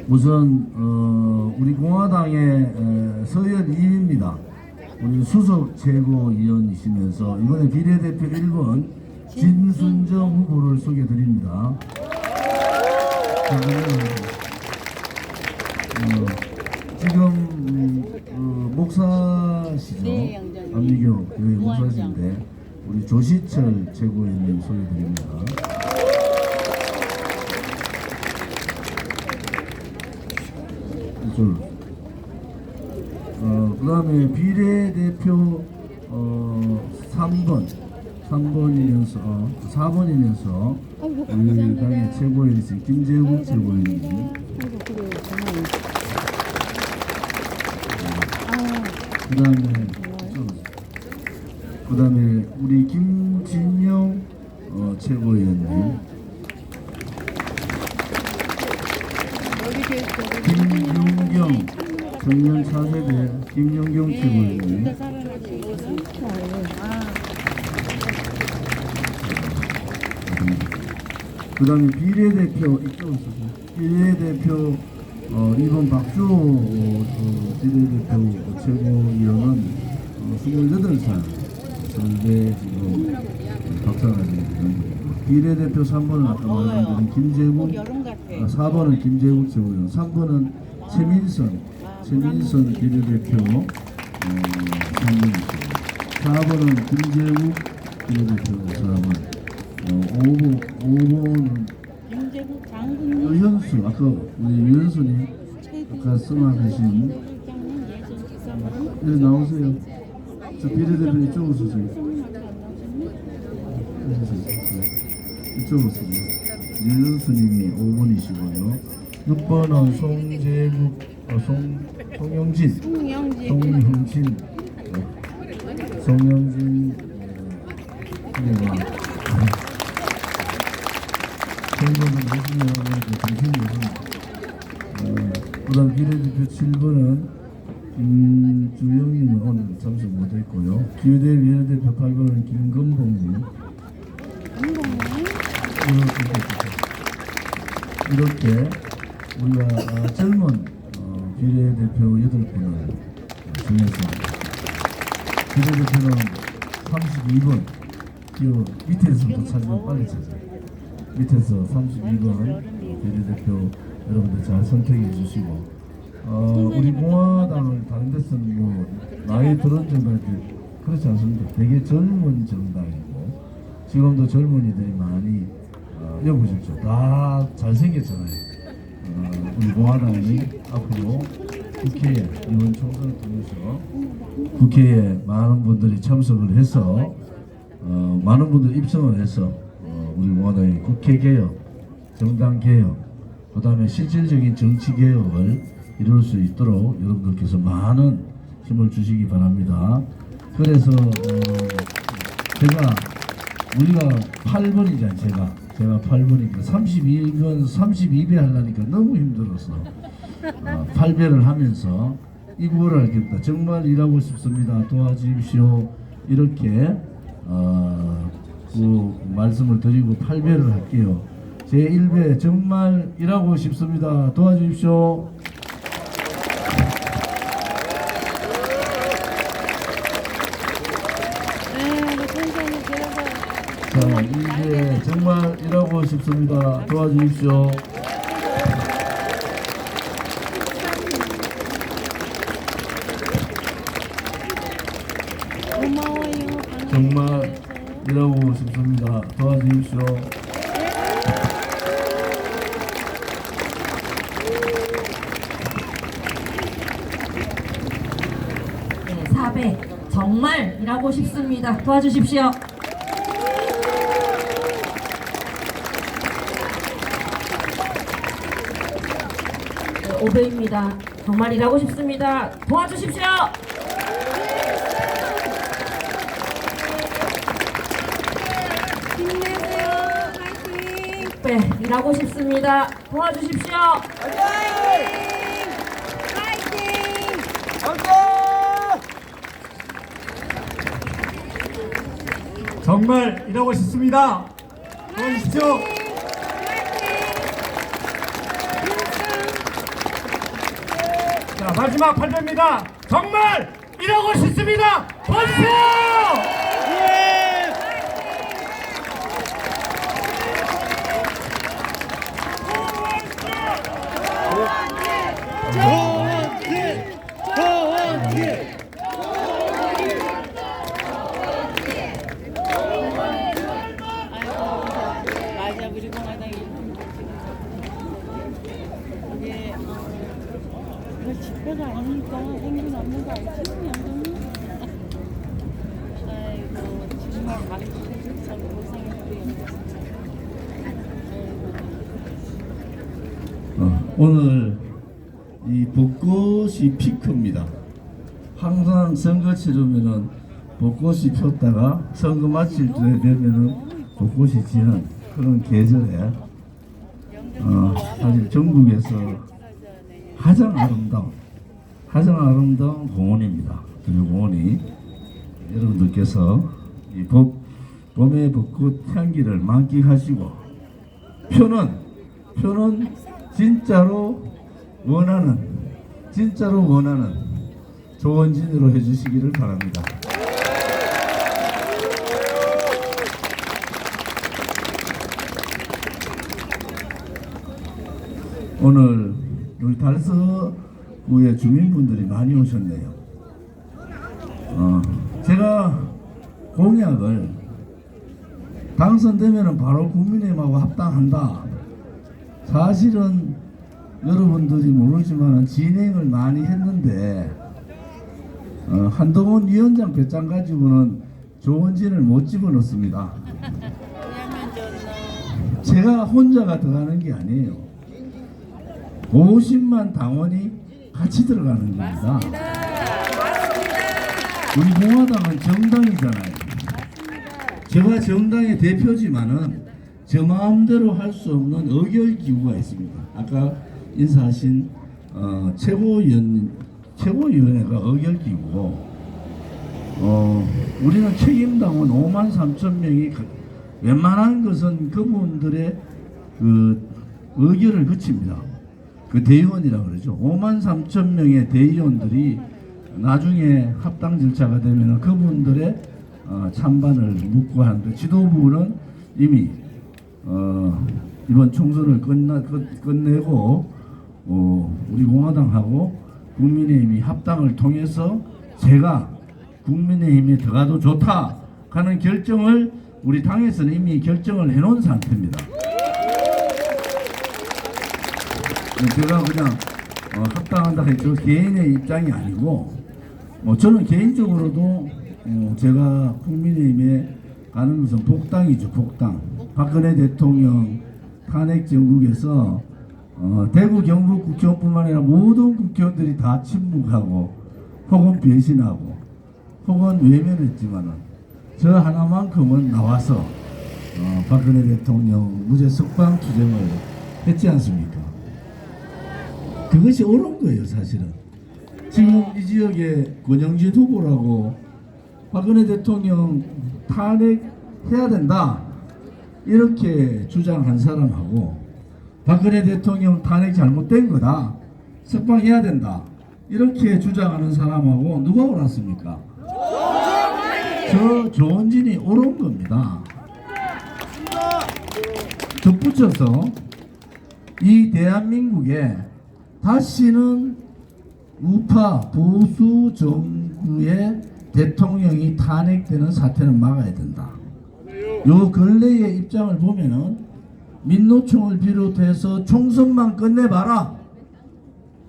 우선 우리 공화당의 서열 2위입니다. 우리 수석 최고위원이시면서 이번에 비례대표 1번 진순정 후보를 소개드립니다. 지금 목사시죠. 안미교 교회 목사신데 우리 조시철 최고위원님 소개드립니다. 그 다음에 비례대표 4번이면서 우리 당의 최고위원이신 김재국 최고위원님, 그 다음에 우리 김진영 최고위원님, 김윤경 청년 차세대 김윤경 최고위원님, 그 다음에 비례대표 비례대표 2번 박주호 비례대표 최고위원은 28살 서울대 지금 박사과정입니다. 비례대표 3번은 아까 말씀드린 김재국, 4번은 김재국 최고위원, 3번은 최민선 비례대표 3번이시고, 4번은 김재국 비례대표 4번, 5번은 의현수, 아까 우리 유현수님 아까 성함하신, 여기 나오세요. 저 비례대표 이쪽으로 서세요. 이쪽으로 서세요. 유현수님이 5번이시고요. 6번은 송영진 그리고 정보는 오시면 정신이 그 다음 비례대표 7번은 김주영님은 오늘 참석 못했고요. 기후대 비례대표 8번은 김건봉님. 이렇게 우리가 젊은 비례대표 8분을 정했습니다. 비례대표는 32번, 기호 밑에서부터 찾으면 빨리 찾아요. 밑에서 32번 비례대표 여러분들 잘 선택해 주시고, 우리 공화당을 다른 데서는 뭐 나이 들은 정당들 그렇지 않습니다. 되게 젊은 정당이고 지금도 젊은이들이 많이 여보십시오. 다 잘생겼잖아요. 우리 공화당이 앞으로 국회 이번 총선을 통해서 국회에 많은 분들이 참석을 해서 많은 분들이 입성을 해서 우리 공화당의 국회 개혁, 정당 개혁, 그 다음에 실질적인 정치 개혁을 이룰 수 있도록 여러분들께서 많은 힘을 주시기 바랍니다. 그래서 우리가 8번이잖아요. 제가 8번이니까 32배 하려니까 너무 힘들어서 8배를 하면서 이 구호를 하겠다. 정말 일하고 싶습니다. 도와주십시오. 이렇게 그 말씀을 드리고 8배를 할게요. 제 1배 정말 일하고 싶습니다. 도와주십시오. 자, 2배 정말 일하고 싶습니다. 도와주십시오. 정말 일하고 싶습니다. 도와주십시오. 네, 4배 정말 일하고 싶습니다. 도와주십시오. 네, 5배입니다. 정말 일하고 싶습니다. 도와주십시오. 네, 일하고 싶습니다. 도와주십시오. 정말 일하고 싶습니다. 도와주십시오. 자, 마지막 8배입니다. 정말 일하고 싶습니다. 도와주세요. 맞아, 우리 공화당이 이게 그 집회가 아니니까 행진 없는 거 알지? 양동이? 아이고 정말 많이 참 고생했고요. 오늘 이 벚꽃이 피크입니다. 항상 선거 치르면은 벚꽃이 폈다가 선거 마칠 때 되면은 벚꽃이 지는 그런 계절에 사실 전국에서 가장 아름다운 공원입니다. 그 공원이 여러분들께서 이 봄의 벚꽃 향기를 만끽하시고 표는 진짜로 원하는 조원진으로 해주시기를 바랍니다. 오늘 우리 달서구의 주민분들이 많이 오셨네요. 제가 공약을 당선되면 바로 국민의힘하고 합당한다. 사실은 여러분들이 모르지만 진행을 많이 했는데 한동훈 위원장 배짱 가지고는 조원진을 못 집어넣습니다. 제가 혼자가 들어가는 게 아니에요. 50만 당원이 같이 들어가는 겁니다. 우리 공화당은 정당이잖아요. 제가 정당의 대표지만은 저 마음대로 할 수 없는 의결기구가 있습니다. 아까 인사하신 최고위원회가 의결기구고 우리는 책임당원 53,000명이 웬만한 것은 그분들의 그 의결을 거칩니다. 그 대의원이라고 그러죠. 53,000명의 대의원들이 나중에 합당 절차가 되면 그분들의 찬반을 묻고 하는데 지도부는 이미 이번 총선을 끝내고 우리 공화당하고 국민의힘이 합당을 통해서 제가 국민의힘에 들어가도 좋다 하는 결정을 우리 당에서는 이미 결정을 해놓은 상태입니다. 제가 그냥 합당한다 했죠. 개인의 입장이 아니고 저는 개인적으로도 제가 국민의힘에 가는 것은 복당이죠. 복당. 박근혜 대통령 탄핵 정국에서 대구 경북 국회의원뿐만 아니라 모든 국회의원들이 다 침묵하고 혹은 배신하고 혹은 외면했지만은 저 하나만큼은 나와서 박근혜 대통령 무죄 석방 투쟁을 했지 않습니까? 그것이 옳은 거예요, 사실은. 지금 이 지역에 권영진 후보라고 박근혜 대통령 탄핵해야 된다 이렇게 주장한 사람하고 박근혜 대통령 탄핵 잘못된 거다 석방해야 된다 이렇게 주장하는 사람하고 누가 옳았습니까? 저 조원진이 옳은 겁니다. 덧붙여서 이 대한민국에 다시는 우파 보수 정부의 대통령이 탄핵되는 사태는 막아야 된다. 요 근래의 입장을 보면은 민노총을 비롯해서 총선만 끝내봐라.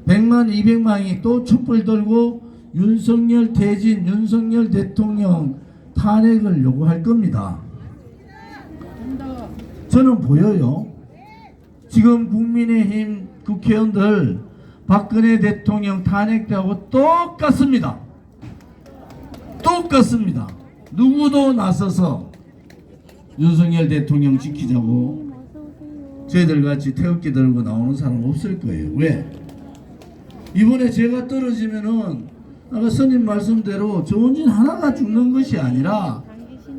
100만 200만이 또 촛불 들고 윤석열 퇴진, 윤석열 대통령 탄핵을 요구할 겁니다. 저는 보여요. 지금 국민의힘 국회의원들 박근혜 대통령 탄핵되고 똑같습니다. 똑같습니다. 누구도 나서서 윤석열 대통령 지키자고 저희들같이 태극기 들고 나오는 사람 없을 거예요. 왜? 이번에 제가 떨어지면은 아까 스님 말씀대로 조원진 하나가 죽는 것이 아니라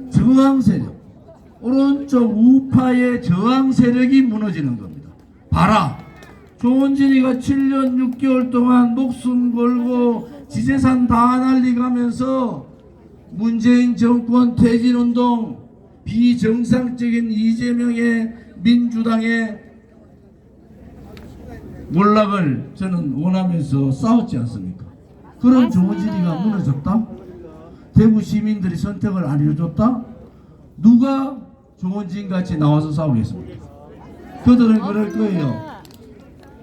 저항 세력, 오른쪽 우파의 저항 세력이 무너지는 겁니다. 봐라, 조원진이가 7년 6개월 동안 목숨 걸고 지재산 다 날리가면서 문재인 정권 퇴진운동, 비정상적인 이재명의 민주당의 몰락을 저는 원하면서 싸웠지 않습니까? 그런 조원진이가 무너졌다? 대구 시민들이 선택을 안 해줬다? 누가 조원진같이 나와서 싸우겠습니까? 그들은 그럴 거예요.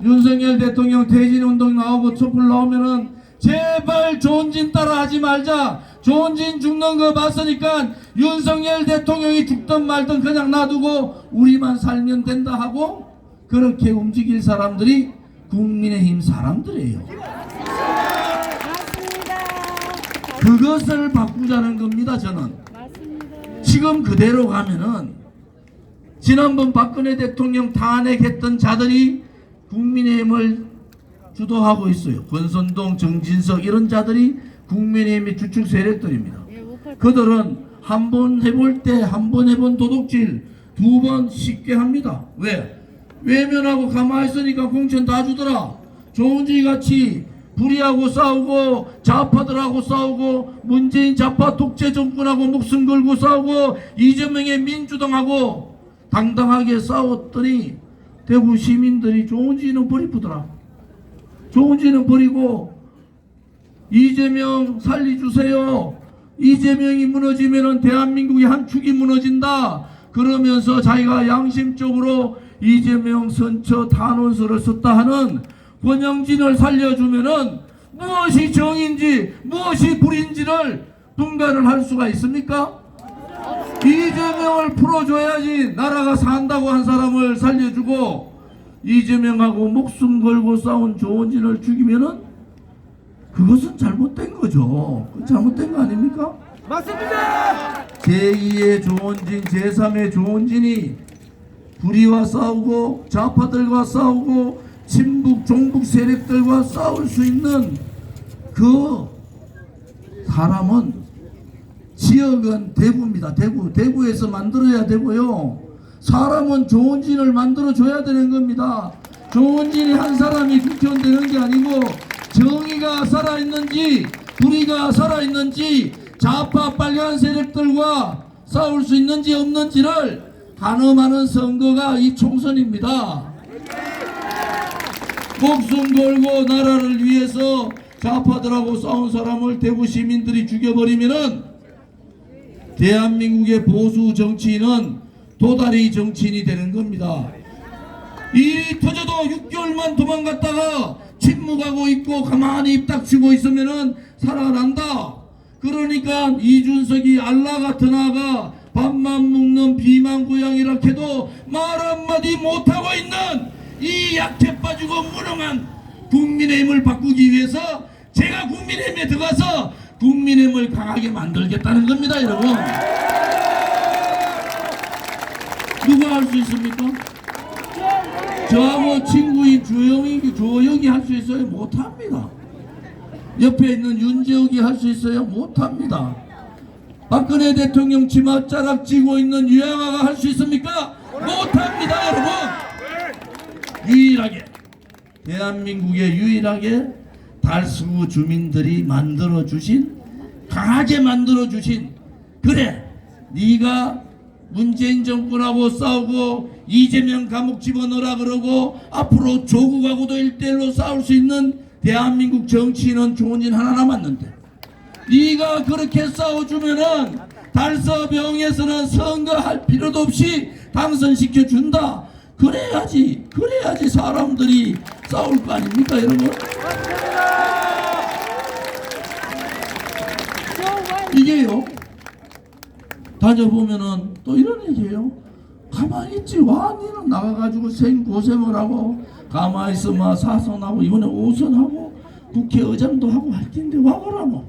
윤석열 대통령 퇴진운동 나오고 촛불 나오면은 제발 조원진 따라 하지 말자. 조원진 죽는 거 봤으니까 윤석열 대통령이 죽든 말든 그냥 놔두고 우리만 살면 된다 하고 그렇게 움직일 사람들이 국민의힘 사람들이에요. 그것을 바꾸자는 겁니다. 저는 지금 그대로 가면은 지난번 박근혜 대통령 탄핵했던 자들이 국민의힘을 주도하고 있어요. 권선동, 정진석 이런 자들이 국민의힘의 주축 세력들입니다. 그들은 한 번 해볼 때 한 번 해본 도둑질 2번 쉽게 합니다. 왜? 외면하고 가만히 있으니까 공천 다 주더라. 조은지 같이 불의하고 싸우고 좌파들하고 싸우고 문재인 좌파 독재 정권하고 목숨 걸고 싸우고 이재명의 민주당하고 당당하게 싸웠더니 대구 시민들이 조은지는 버리더라. 조은지는 버리고 이재명 살려주세요. 이재명이 무너지면은 대한민국의 한 축이 무너진다. 그러면서 자기가 양심적으로 이재명 선처 탄원서를 썼다 하는 권영진을 살려주면은 무엇이 정인지 무엇이 불인지를 분간을 할 수가 있습니까? 이재명을 풀어줘야지. 나라가 산다고 한 사람을 살려주고 이재명하고 목숨 걸고 싸운 조원진을 죽이면은 그것은 잘못된 거죠. 잘못된 거 아닙니까? 맞습니다. 제2의 조원진, 제3의 조원진이 불의와 싸우고 좌파들과 싸우고 친북, 종북 세력들과 싸울 수 있는 그 사람은 지역은 대구입니다. 대구에서 만들어야 되고요. 사람은 조원진을 만들어줘야 되는 겁니다. 조원진이 한 사람이 국회의원 되는 게 아니고 정의가 살아있는지 불의가 살아있는지 좌파 빨간 세력들과 싸울 수 있는지 없는지를 가늠하는 선거가 이 총선입니다. 목숨 걸고 나라를 위해서 좌파들하고 싸운 사람을 대구 시민들이 죽여버리면은 대한민국의 보수 정치인은 도다리 정치인이 되는 겁니다. 일이 터져도 6개월만 도망갔다가 침묵하고 있고 가만히 입 닥치고 있으면은 살아난다. 그러니까 이준석이 알라 같은 아가 밥만 먹는 비만고양이라 해도 말 한마디 못하고 있는 이 약해 빠지고 무능한 국민의힘을 바꾸기 위해서 제가 국민의힘에 들어가서 국민의힘을 강하게 만들겠다는 겁니다, 여러분. 누가 할 수 있습니까? 저하고 친구인 조영이 할 수 있어요? 못합니다. 옆에 있는 윤재욱이 할 수 있어요? 못합니다. 박근혜 대통령 치맛자락 쥐고 있는 유영아가 할 수 있습니까? 못합니다, 여러분. 유일하게 대한민국의 유일하게 달서구 주민들이 만들어주신, 강하게 만들어주신, 그래 네가 문재인 정권하고 싸우고 이재명 감옥 집어넣으라 그러고 앞으로 조국하고도 1대1로 싸울 수 있는 대한민국 정치인은 조원진 하나 남았는데, 네가 그렇게 싸워주면은 달서병에서는 선거할 필요도 없이 당선시켜준다. 그래야지 사람들이 싸울 거 아닙니까, 여러분? 이게요, 다녀보면은 또 이런 얘기예요. 가만히 있지, 와 니는 나가가지고 생고생을 하고 가만히 있으면 사선하고 이번에 5선하고 국회의장도 하고 할 텐데 와 그러노.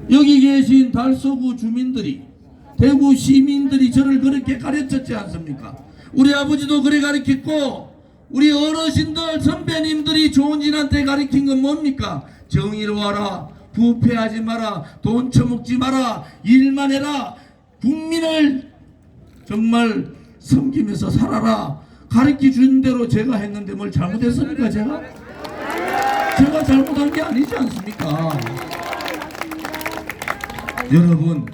여기 계신 달서구 주민들이, 대구 시민들이 저를 그렇게 가르쳤지 않습니까? 우리 아버지도 그래 가르쳤고 우리 어르신들 선배님들이 조원진한테 가르친 건 뭡니까? 정의로 하라, 부패하지 마라, 돈 처먹지 마라, 일만 해라, 국민을 정말 섬기면서 살아라, 가르쳐 준 대로 제가 했는데 뭘 잘못했습니까? 제가 잘못한 게 아니지 않습니까? 여러분,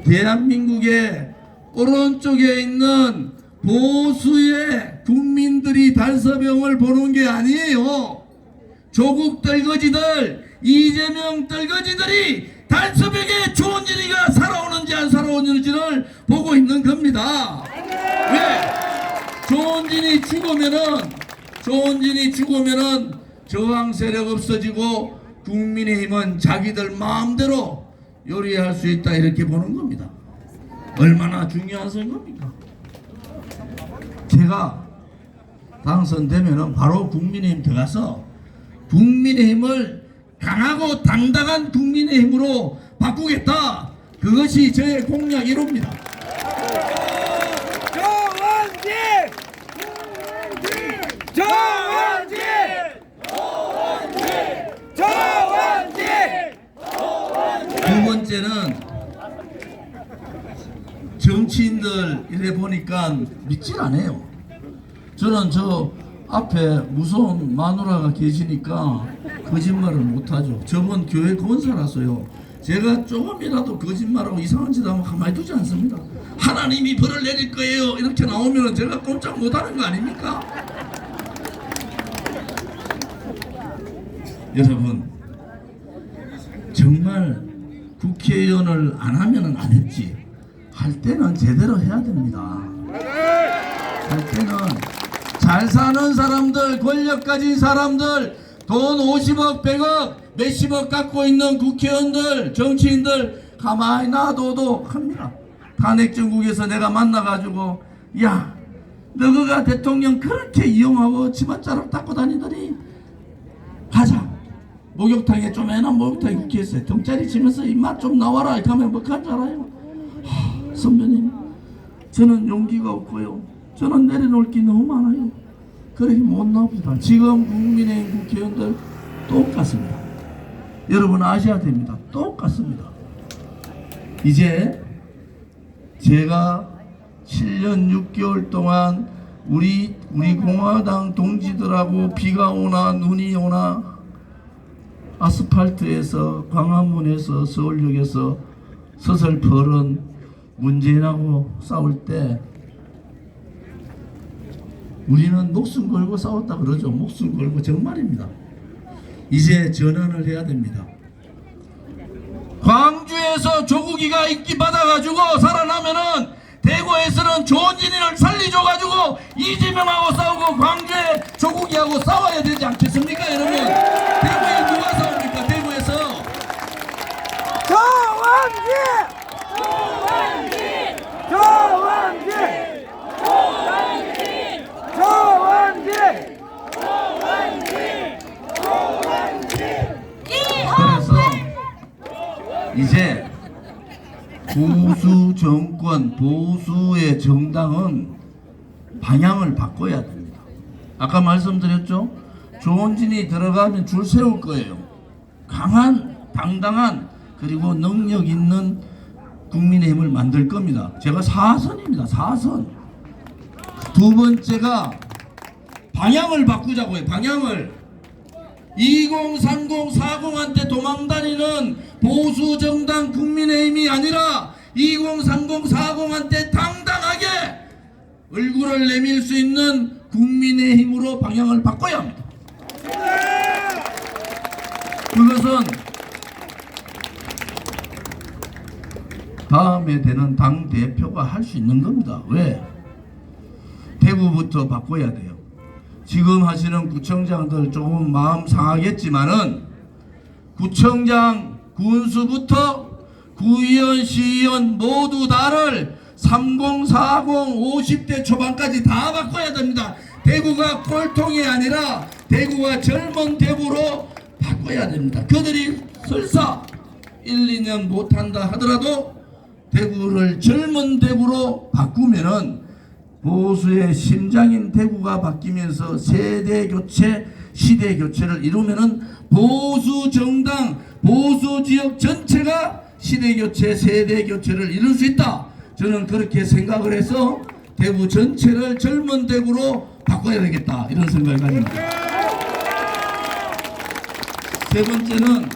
대한민국의 오른쪽에 있는 보수의 국민들이 달서병을 보는 게 아니에요. 조국 떨거지들, 이재명 떨거지들이 달서병에 조원진이가 살아오는지 안 살아오는지를 보고 있는 겁니다. 왜? 조원진이 죽으면은 저항 세력 없어지고 국민의힘은 자기들 마음대로 요리할 수 있다, 이렇게 보는 겁니다. 얼마나 중요한 선거입니까? 제가 당선되면은 바로 국민의힘 들어가서 국민의힘을 강하고 당당한 국민의힘으로 바꾸겠다. 그것이 저의 공약 1호입니다. 두 번째는 정치인들 이래 보니까 믿질 않아요. 저는 저 앞에 무서운 마누라가 계시니까 거짓말을 못하죠. 저번 교회 권사라서요, 제가 조금이라도 거짓말하고 이상한 짓 하면 가만히 두지 않습니다. 하나님이 벌을 내릴 거예요 이렇게 나오면 제가 꼼짝 못하는 거 아닙니까? 여러분, 정말 국회의원을 안 하면은 안 했지, 할 때는 제대로 해야 됩니다. 할 때는 잘 사는 사람들, 권력 가진 사람들, 돈 50억, 100억, 몇십억 갖고 있는 국회의원들, 정치인들 가만히 놔둬도 합니다. 탄핵정국에서 내가 만나가지고, 야, 너가 대통령 그렇게 이용하고 치맛자락 닦고 다니더니 가자, 목욕탕에, 쪼매난 목욕탕에 국회에서 덩짜리 치면서 입맛 좀 나와라 이렇게 하면 뭐 간 줄 알아요? 선배님, 저는 용기가 없고요, 저는 내려놓을 게 너무 많아요. 그렇게 못 나옵니다. 지금 국민의힘 국회의원들 똑같습니다. 여러분 아셔야 됩니다. 똑같습니다. 이제 제가 7년 6개월 동안 우리 공화당 동지들하고 비가 오나 눈이 오나 아스팔트에서, 광화문에서, 서울역에서 서슬퍼런 문재인하고 싸울 때 우리는 목숨 걸고 싸웠다 그러죠. 목숨 걸고, 정말입니다. 이제 전환을 해야 됩니다. 광주에서 조국이가 인기 받아가지고 살아나면은 대구에서는 조원진이를 살리줘가지고 이재명하고 싸우고 광주에 조국이하고 싸워야 되지 않겠습니까 여러분? 대구에 누가 싸웁니까 대구에서? 그래서 이제 보수 정권, 보수의 정당은 방향을 바꿔야 됩니다. 아까 말씀드렸죠? 조원진이 들어가면 줄 세울 거예요. 강한, 당당한, 그리고 능력 있는 국민의힘을 만들 겁니다. 제가 4선입니다. 4선. 두 번째가 방향을 바꾸자고요. 방향을. 2030, 40한테 도망다니는 보수 정당 국민의힘이 아니라 2030, 40한테 당당하게 얼굴을 내밀 수 있는 국민의힘으로 방향을 바꿔야 합니다. 그것은 다음에 되는 당대표가 할 수 있는 겁니다. 왜? 대구부터 바꿔야 돼요. 지금 하시는 구청장들 조금 마음 상하겠지만은 구청장, 군수부터 구의원, 시의원 모두 다를 30, 40, 50대 초반까지 다 바꿔야 됩니다. 대구가 꼴통이 아니라 대구가 젊은 대구로 바꿔야 됩니다. 그들이 설사 1, 2년 못한다 하더라도 대구를 젊은 대구로 바꾸면은 보수의 심장인 대구가 바뀌면서 세대 교체, 시대 교체를 이루면은 보수 정당, 보수 지역 전체가 시대 교체, 세대 교체를 이룰 수 있다. 저는 그렇게 생각을 해서 대구 전체를 젊은 대구로 바꿔야 되겠다. 이런 생각을 가집니다. 세 번째는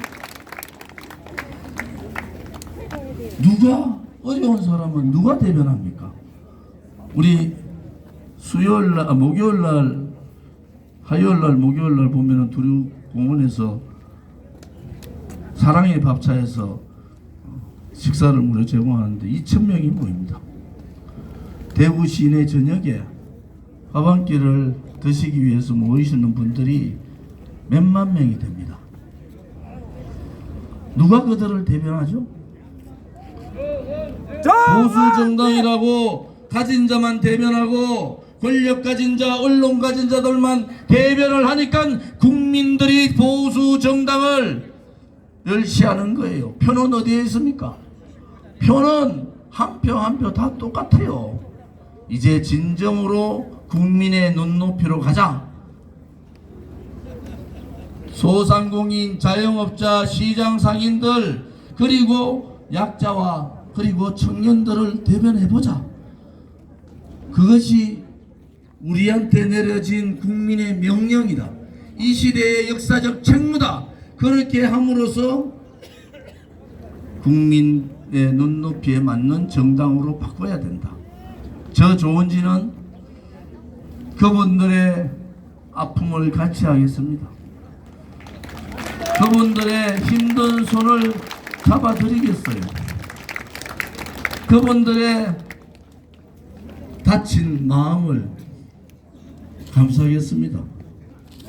누가 어려운 사람은 누가 대변합니까? 우리 수요일날, 목요일날, 화요일날, 목요일날 보면은 두류공원에서 사랑의 밥차에서 식사를 무료 제공하는데 2,000명이 모입니다. 대구 시내 저녁에 밥 한 끼를 드시기 위해서 모이시는 분들이 몇만 명이 됩니다. 누가 그들을 대변하죠? 보수 정당이라고 가진 자만 대변하고 권력 가진 자, 언론 가진 자들만 대변을 하니까 국민들이 보수 정당을 멸시하는 거예요. 표는 어디에 있습니까? 표는 한 표 한 표 다 똑같아요. 이제 진정으로 국민의 눈높이로 가자. 소상공인, 자영업자, 시장 상인들, 그리고 약자와 그리고 청년들을 대변해보자. 그것이 우리한테 내려진 국민의 명령이다. 이 시대의 역사적 책무다. 그렇게 함으로써 국민의 눈높이에 맞는 정당으로 바꿔야 된다. 저 조원진은 그분들의 아픔을 같이 하겠습니다. 그분들의 힘든 손을 잡아드리겠어요. 그분들의 다친 마음을 감사하겠습니다.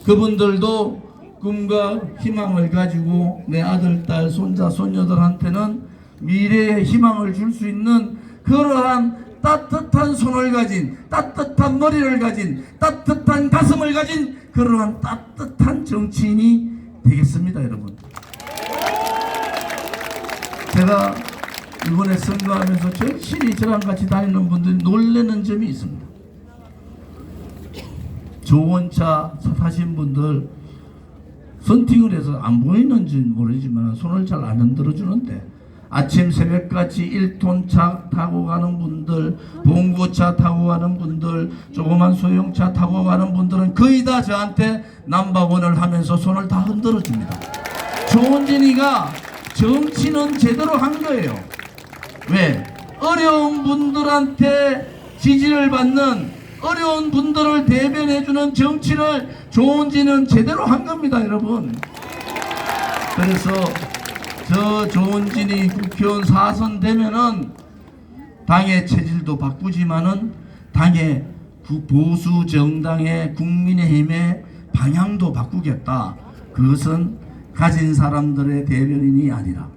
그분들도 꿈과 희망을 가지고 내 아들, 딸, 손자, 손녀들한테는 미래의 희망을 줄 수 있는 그러한 따뜻한 손을 가진, 따뜻한 머리를 가진, 따뜻한 가슴을 가진 그러한 따뜻한 정치인이 되겠습니다, 여러분. 제가 이번에 선거하면서 절실히 저랑 같이 다니는 분들이 놀라는 점이 있습니다. 조원차 타신 분들 선팅을 해서 안 보이는지 모르지만 손을 잘 안 흔들어 주는데 아침 새벽같이 1톤 차 타고 가는 분들, 봉고차 타고 가는 분들, 조그만 소형차 타고 가는 분들은 거의 다 저한테 넘버원을 하면서 손을 다 흔들어 줍니다. 조원진이가 정치는 제대로 한 거예요. 왜? 어려운 분들한테 지지를 받는, 어려운 분들을 대변해주는 정치를 조원진은 제대로 한 겁니다, 여러분. 그래서 저 조원진이 국회의원 4선 되면은 당의 체질도 바꾸지만은 당의 보수 정당의 국민의힘의 방향도 바꾸겠다. 그것은 가진 사람들의 대변인이 아니라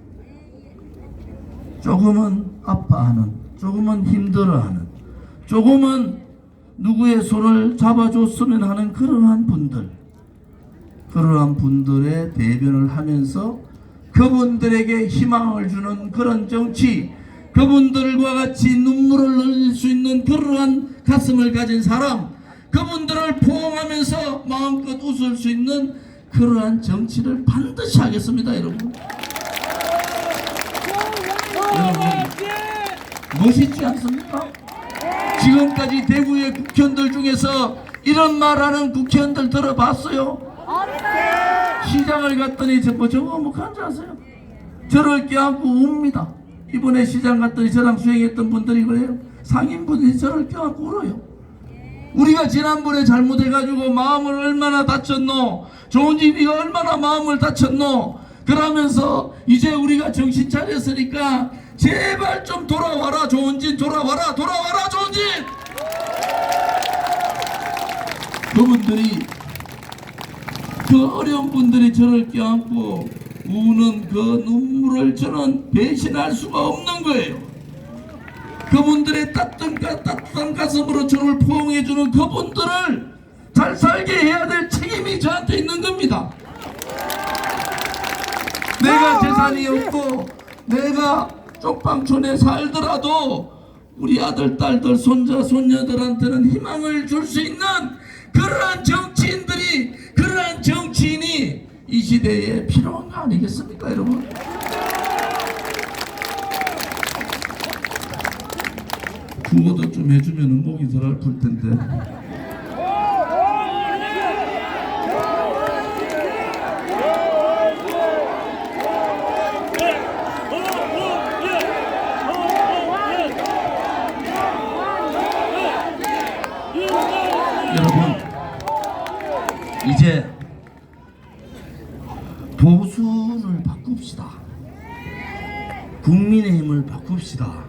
조금은 아파하는, 조금은 힘들어하는, 조금은 누구의 손을 잡아줬으면 하는 그러한 분들의 대변을 하면서 그분들에게 희망을 주는 그런 정치, 그분들과 같이 눈물을 흘릴 수 있는 그러한 가슴을 가진 사람, 그분들을 포옹하면서 마음껏 웃을 수 있는 그러한 정치를 반드시 하겠습니다, 여러분. 여러분, 멋있지 않습니까? 지금까지 대구의 국회의원들 중에서 이런 말하는 국회의원들 들어봤어요? 시장을 갔더니 저거 뭐 간지 아세요? 저를 껴안고 웁니다. 이번에 시장 갔더니 저랑 수행했던 분들이 그래요. 상인분들이 저를 껴안고 울어요. 우리가 지난번에 잘못해가지고 마음을 얼마나 다쳤노, 조은진이가 얼마나 마음을 다쳤노, 그러면서 이제 우리가 정신 차렸으니까 제발 좀 돌아와라 조은진, 돌아와라 조은진. 그분들이, 그 어려운 분들이 저를 껴안고 우는 그 눈물을 저는 배신할 수가 없는 거예요. 그분들의 따뜻한 가슴으로 저를 포옹해주는 그분들을 잘 살게 해야 될 책임이 저한테 있는 겁니다. 내가 재산이 없고 내가 쪽방촌에 살더라도 우리 아들, 딸들, 손자, 손녀들한테는 희망을 줄 수 있는 그러한 정치인들이, 그러한 정치인이 이 시대에 필요한 거 아니겠습니까, 여러분? 구호도 좀 해주면 목이 덜 아플 텐데. 여러분, 이제 보수를 바꿉시다. 국민의힘을 바꿉시다.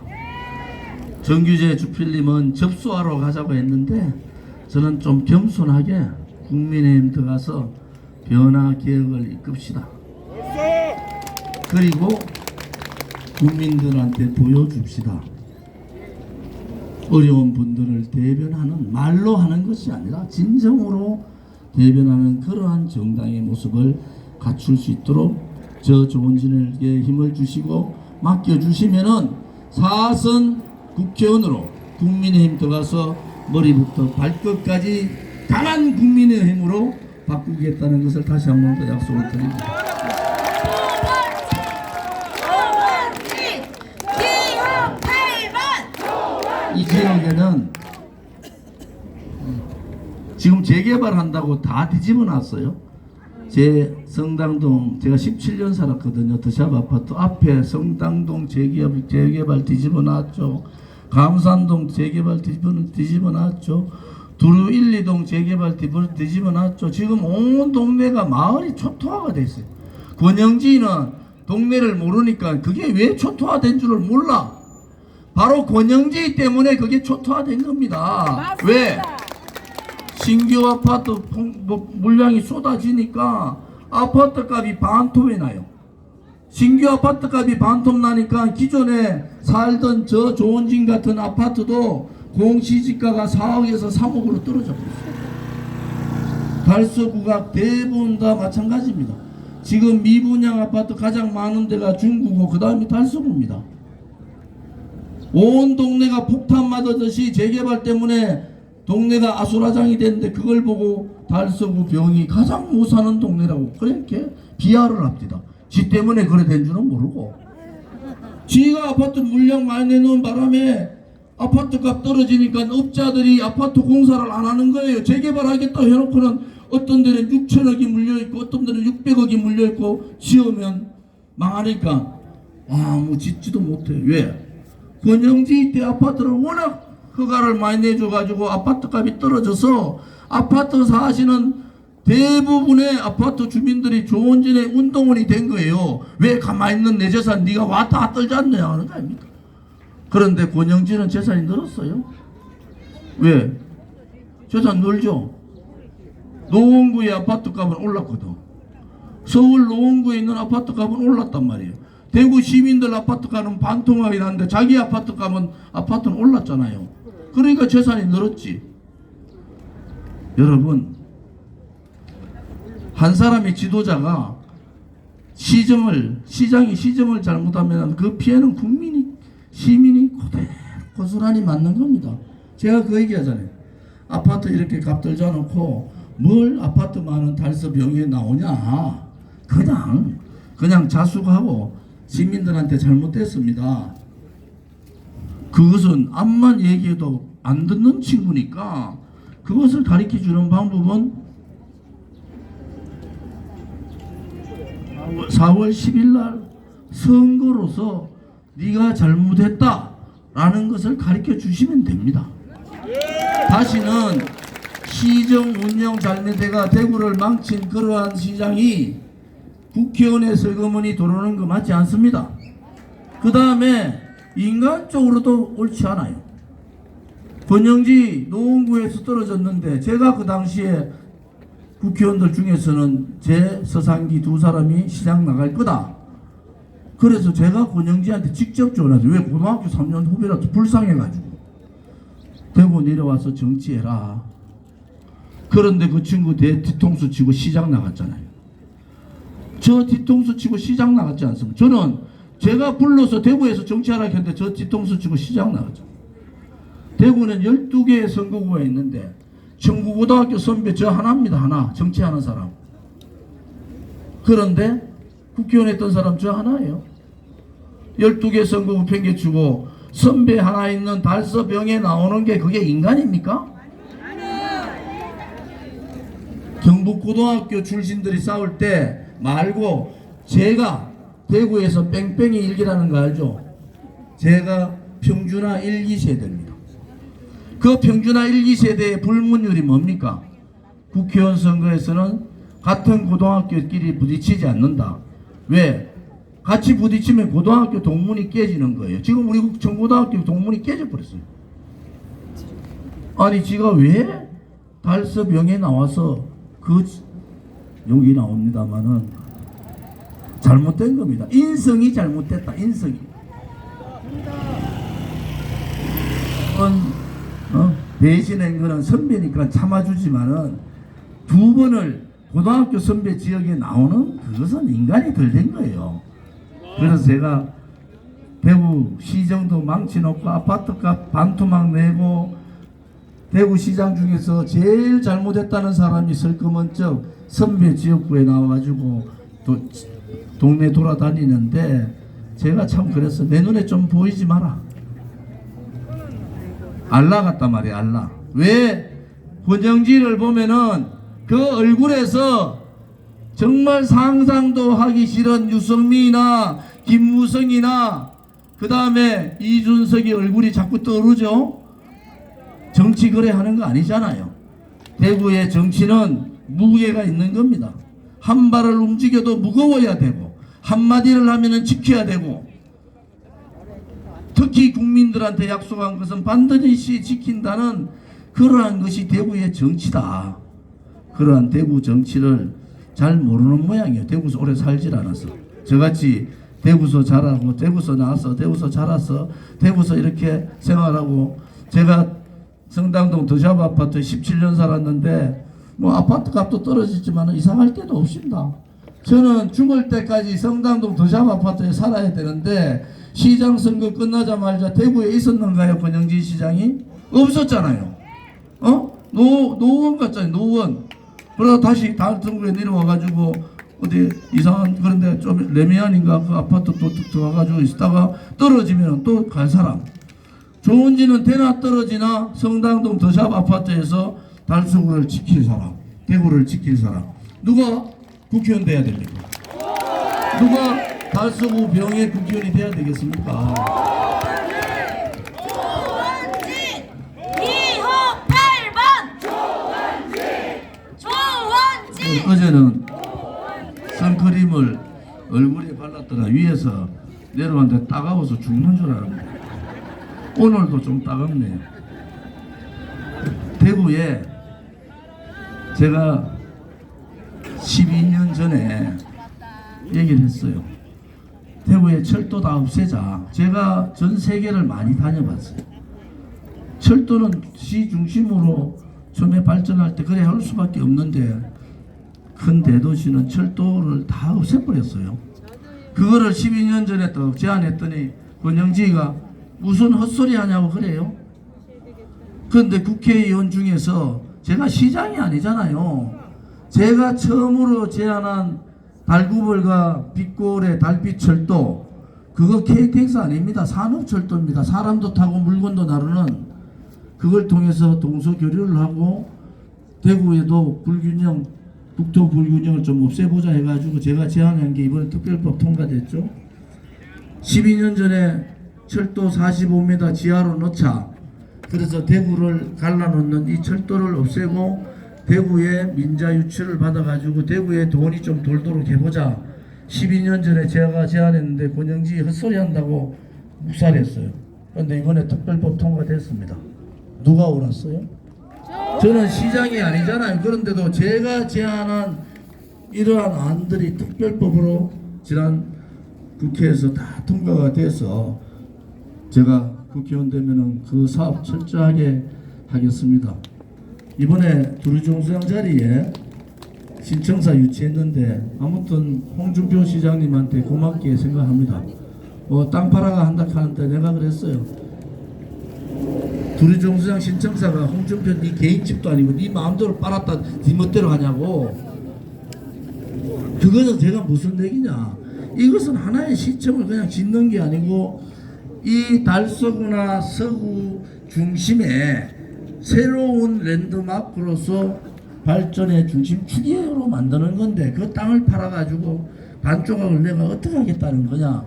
정규재 주필님은 접수하러 가자고 했는데 저는 좀 겸손하게 국민의힘 들어가서 변화 개혁을 이끕시다. 그리고 국민들한테 보여줍시다. 어려운 분들을 대변하는, 말로 하는 것이 아니라 진정으로 대변하는 그러한 정당의 모습을 갖출 수 있도록 저 조은진에게 힘을 주시고 맡겨주시면은 4선 국회의원으로 국민의힘 들어가서 머리부터 발끝까지 강한 국민의힘으로 바꾸겠다는 것을 다시 한 번 더 약속을 드립니다. 이 지역에는 지금 재개발한다고 다 뒤집어 놨어요. 제 성당동, 제가 17년 살았거든요. 더샵 아파트 앞에 성당동 재개발 뒤집어 놨죠. 감산동 재개발 뒤집어 놨죠. 두루 1, 2동 재개발 뒤집어 놨죠. 지금 온 동네가 마을이 초토화가 됐어요. 권영지는 동네를 모르니까 그게 왜 초토화된 줄을 몰라. 바로 권영지 때문에 그게 초토화된 겁니다. 맞습니다. 왜? 신규 아파트 물량이 쏟아지니까 아파트 값이 반토막 나요. 신규 아파트 값이 반토막 나니까 기존에 살던 저 조은진 같은 아파트도 공시지가가 4억에서 3억으로 떨어져 버렸어요. 달서구가 대부분 다 마찬가지입니다. 지금 미분양 아파트 가장 많은 데가 중구고 그 다음이 달서구입니다. 온 동네가 폭탄 맞았듯이 재개발 때문에 동네가 아수라장이 됐는데 그걸 보고 달서구 병이 가장 못 사는 동네라고 그렇게 비하를 합니다. 지 때문에 그래 된 줄은 모르고 지가 아파트 물량 많이 내놓은 바람에 아파트 값 떨어지니까 업자들이 아파트 공사를 안 하는 거예요. 재개발하겠다 해놓고는 어떤 데는 6천억이 물려있고 어떤 데는 600억이 물려있고 지으면 망하니까 아무 짓지도 못해. 왜? 권영지 때 아파트를 워낙 허가를 많이 내줘가지고 아파트 값이 떨어져서 아파트 사시는 대부분의 아파트 주민들이 조은진의 운동원이 된 거예요. 왜 가만히 있는 내 재산 네가 왔다 떨지 않느냐 하는 거 아닙니까? 그런데 권영진은 재산이 늘었어요. 왜? 재산 늘죠. 노원구의 아파트 값은 올랐거든. 서울 노원구에 있는 아파트 값은 올랐단 말이에요. 대구 시민들 아파트 값은 반토막이 났는데 자기 아파트 값은 아파트는 올랐잖아요. 그러니까 재산이 늘었지. 여러분, 한 사람의 지도자가 시장이 시정을 잘못하면 그 피해는 시민이 고스란히 맞는 겁니다. 제가 그 얘기하잖아요. 아파트 이렇게 값 들지 않고 뭘 아파트 많은 달서 병에 나오냐. 그냥 자숙하고 시민들한테 잘못됐습니다. 그것은 암만 얘기해도 안 듣는 친구니까 그것을 가르쳐주는 방법은 4월 10일 날 선거로서 네가 잘못했다라는 것을 가르쳐 주시면 됩니다. 다시는 시정 운영 잘못해가 대구를 망친 그러한 시장이 국회의원의 설거문이 들어오는 거 맞지 않습니다. 그 다음에 인간적으로도 옳지 않아요. 권영지 노원구에서 떨어졌는데 제가 그 당시에 국회의원들 중에서는 제 서상기 두 사람이 시장 나갈 거다. 그래서 제가 권영지한테 직접 전화해서 왜 고등학교 3년 후배라서 불쌍해가지고 대구 내려와서 정치해라. 그런데 그 친구 뒤통수 치고 시장 나갔잖아요. 저 뒤통수 치고 시장 나갔지 않습니까? 저는 제가 불러서 대구에서 정치하라 했는데 저 뒤통수 치고 시장 나갔죠. 대구는 12개의 선거구가 있는데 청구고등학교 선배 저 하나입니다. 하나. 정치하는 사람. 그런데 국회의원 했던 사람 저 하나예요. 12개 선거구 팽개치고 선배 하나 있는 달서병에 나오는 게 그게 인간입니까? 경북고등학교 출신들이 싸울 때 말고 제가 대구에서 뺑뺑이 일기라는 거 알죠? 제가 평준화 1, 2세대입니다. 그 평준화 1, 2세대의 불문율이 뭡니까? 국회의원 선거에서는 같은 고등학교끼리 부딪히지 않는다. 왜? 같이 부딪히면 고등학교 동문이 깨지는 거예요. 지금 우리 청고등학교 동문이 깨져버렸어요. 아니 지가 왜 달서병에 나와서 여기 나옵니다마는 잘못된 겁니다. 인성이 잘못됐다. 인성이. 대신한 거는 선배니까 참아주지만은 두 번을 고등학교 선배 지역에 나오는 그것은 인간이 덜 된 거예요. 그래서 제가 대구 시정도 망치놓고 아파트값 반토막 내고 대구 시장 중에서 제일 잘못했다는 사람이 설거먼적 선배 지역구에 나와가지고 또 동네 돌아다니는데 제가 참 그랬어. 내 눈에 좀 보이지 마라. 알라 같단 말이야. 알라. 왜? 권영지를 보면은 그 얼굴에서 정말 상상도 하기 싫은 유성민이나 김무성이나 그 다음에 이준석이 얼굴이 자꾸 떠오르죠. 정치 거래하는 거 아니잖아요. 대구의 정치는 무게가 있는 겁니다. 한 발을 움직여도 무거워야 되고 한마디를 하면은 지켜야 되고 특히 국민들한테 약속한 것은 반드시 지킨다는 그러한 것이 대구의 정치다. 그러한 대구 정치를 잘 모르는 모양이에요. 대구에서 오래 살질 않아서. 저같이 대구서 자라고 대구서 나와서 대구서 자라서 대구서 이렇게 생활하고 제가 성당동 더샵 아파트에 17년 살았는데 뭐 아파트 값도 떨어졌지만 이상할 데도 없습니다. 저는 죽을 때까지 성당동 더샵 아파트에 살아야 되는데 시장 선거 끝나자마자 대구에 있었는가요? 권영진 시장이? 없었잖아요. 노원 같잖아요. 노원. 그러다 다시 다음 선거에 내려와가지고 어디 이상한 그런데 좀 레미안인가 그 아파트 또 들어가가지고 있다가 떨어지면 또 갈 사람. 좋은지는 대낮 떨어지나 성당동 더샵 아파트에서 달서구를 지킬 사람, 대구를 지킬 사람. 누가 국회의원 돼야 됩니까? 누가 달서구 병의 국회의원이 돼야 되겠습니까? 조원진 2호 8번 조원진 어제는 선크림을 얼굴에 발랐다가 위에서 내려왔는데 따가워서 죽는 줄 알았는데 오늘도 좀 따갑네요. 대구에 제가 12년 전에 얘기를 했어요. 대구에 철도 다 없애자. 제가 전 세계를 많이 다녀봤어요. 철도는 시 중심으로 처음에 발전할 때 그래 할 수밖에 없는데 큰 대도시는 철도를 다 없애버렸어요. 그거를 12년 전에 또 제안했더니 권영지가 무슨 헛소리 하냐고 그래요. 그런데 국회의원 중에서 제가 시장이 아니잖아요. 제가 처음으로 제안한 달구벌과 빛골의 달빛철도 그거 KTX 아닙니다. 산업철도입니다. 사람도 타고 물건도 나르는 그걸 통해서 동서교류를 하고 대구에도 불균형 국토 불균형을 좀 없애보자 해가지고 제가 제안한 게 이번에 특별법 통과됐죠. 12년 전에 철도 45m 지하로 넣자. 그래서 대구를 갈라놓는 이 철도를 없애고 대구에 민자 유치를 받아가지고 대구에 돈이 좀 돌도록 해보자. 12년 전에 제가 제안했는데 권영지 헛소리 한다고 묵살했어요. 그런데 이번에 특별법 통과됐습니다. 누가 옳았어요? 저는 시장이 아니잖아요. 그런데도 제가 제안한 이러한 안들이 특별법으로 지난 국회에서 다 통과가 돼서 제가 국회의원 되면은 그 사업 철저하게 하겠습니다. 이번에 두리종수장 자리에 신청사 유치했는데 아무튼 홍준표 시장님한테 고맙게 생각합니다. 땅 팔아가 한다 하는데 내가 그랬어요. 두리종수장 신청사가 홍준표 네 개인 집도 아니고 네 마음대로 빨았다 네 멋대로 하냐고. 그거는 제가 무슨 얘기냐. 이것은 하나의 시청을 그냥 짓는 게 아니고 이 달서구나 서구 중심에 새로운 랜드마크로서 발전의 중심 축으로 만드는 건데 그 땅을 팔아가지고 반조각을 내가 어떻게 하겠다는 거냐.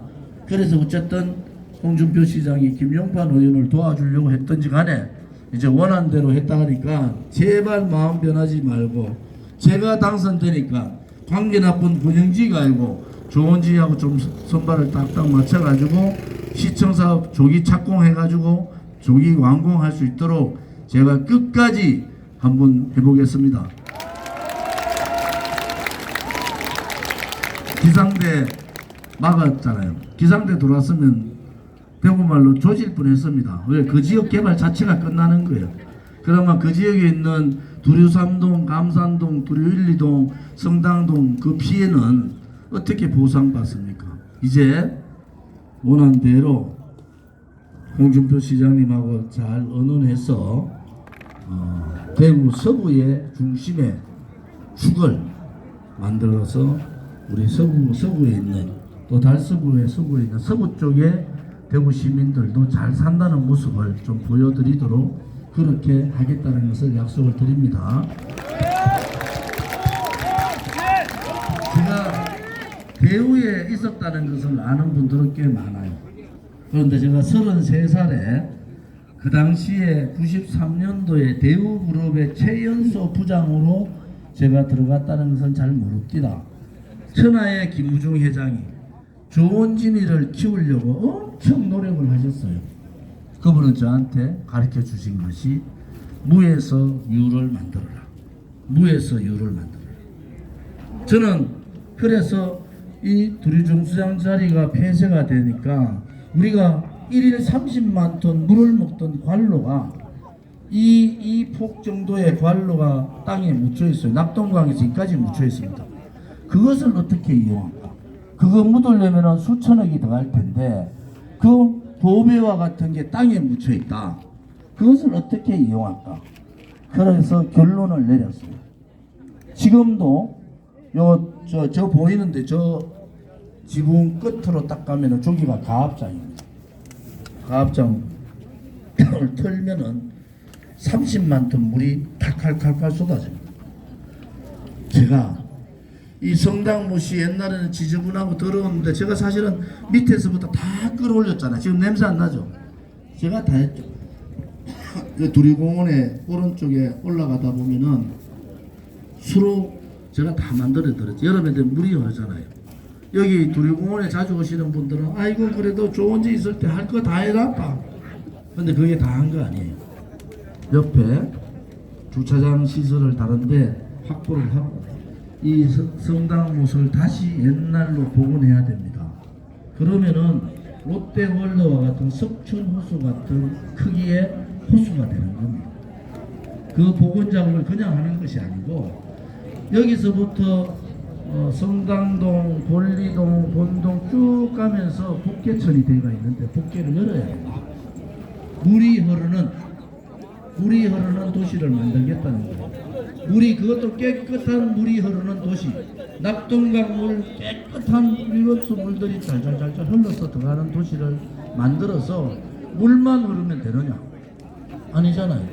그래서 어쨌든 홍준표 시장이 김용판 의원을 도와주려고 했던지 간에 이제 원한 대로 했다 하니까 제발 마음 변하지 말고 제가 당선되니까 관계 나쁜 권영지가 아니고 조원지하고 좀 선발을 딱딱 맞춰가지고 시청사업 조기 착공해가지고 조기 완공할 수 있도록 제가 끝까지 한번 해보겠습니다. 기상대 막았잖아요. 기상대 들어왔으면 대구말로 조질 뻔했습니다. 왜? 그 지역 개발 자체가 끝나는 거예요. 그러면 그 지역에 있는 두류3동, 감산동, 두류 1, 2동, 성당동 그 피해는 어떻게 보상받습니까? 이제 원한 대로 홍준표 시장님하고 잘 의논해서 대구 서구의 중심에 축을 만들어서 우리 서구에 있는 또 달서구의 서구에 있는 서구 쪽에 대구 시민들도 잘 산다는 모습을 좀 보여드리도록 그렇게 하겠다는 것을 약속을 드립니다. 제가 대우에 있었다는 것을 아는 분들은 꽤 많아요. 그런데 제가 33살에 그 당시에 93년도에 대우그룹의 최연소 부장으로 제가 들어갔다는 것은 잘 모릅니다. 천하의 김우중 회장이 조원진이를 키우려고 엄청 노력을 하셨어요. 그분은 저한테 가르쳐 주신 것이 무에서 유를 만들어라. 무에서 유를 만들어라. 저는 그래서 이 두리종수장 자리가 폐쇄가 되니까 우리가 1일 30만 톤 물을 먹던 관로가 이 폭 정도의 관로가 땅에 묻혀 있어요. 낙동강에서 여기까지 묻혀 있습니다. 그것을 어떻게 이용할까? 그거 묻으려면 수천억이 들어갈 텐데 그 도배와 같은 게 땅에 묻혀 있다. 그것을 어떻게 이용할까? 그래서 결론을 내렸어요. 지금도 저 보이는데 저 지붕 끝으로 딱 가면은 저기가 가압장입니다. 가압장을 털면은 30만 톤 물이 칼칼칼칼 쏟아집니다. 제가 이 성당무시 옛날에는 지저분하고 더러웠는데 제가 사실은 밑에서부터 다 끌어올렸잖아요. 지금 냄새 안 나죠? 제가 다 했죠. 그 두리공원의 오른쪽에 올라가다 보면은 수로 제가 다 만들어 드렸죠. 여름에 물이 흐르잖아요. 여기 두리공원에 자주 오시는 분들은 아이고 그래도 좋은 집 있을 때 할 거 다 해놨다. 근데 그게 다 한 거 아니에요. 옆에 주차장 시설을 다른데 확보를 하고 이 성당못을 다시 옛날로 복원해야 됩니다. 그러면은 롯데월드와 같은 석촌호수 같은 크기의 호수가 되는 겁니다. 그 복원 작업을 그냥 하는 것이 아니고 여기서부터 성당동, 권리동, 본동 쭉 가면서 복개천이 되어 있는데 복개를 열어야 됩니다. 물이 흐르는 도시를 만들겠다는 거예요. 그것도 깨끗한 물이 흐르는 도시. 낙동강 물 깨끗한 일급수 물들이 잘잘잘잘 흘러서 들어가는 도시를 만들어서 물만 흐르면 되느냐? 아니잖아요.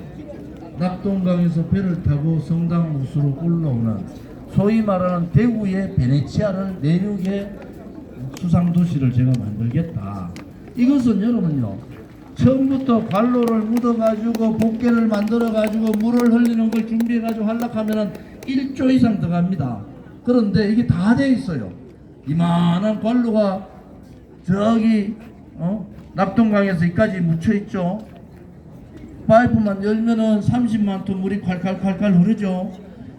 낙동강에서 배를 타고 성당호수로 올라오는 소위 말하는 대구의 베네치아를 내륙의 수상도시를 제가 만들겠다. 이것은 여러분요, 처음부터 관로를 묻어가지고 복개를 만들어가지고 물을 흘리는 걸 준비해가지고 하려면은 1조 이상 들어갑니다. 그런데 이게 다 돼 있어요. 이만한 관로가 저기 낙동강에서 여기까지 묻혀 있죠. 파이프만 열면은 30만 톤 물이 콸콸콸콸 흐르죠.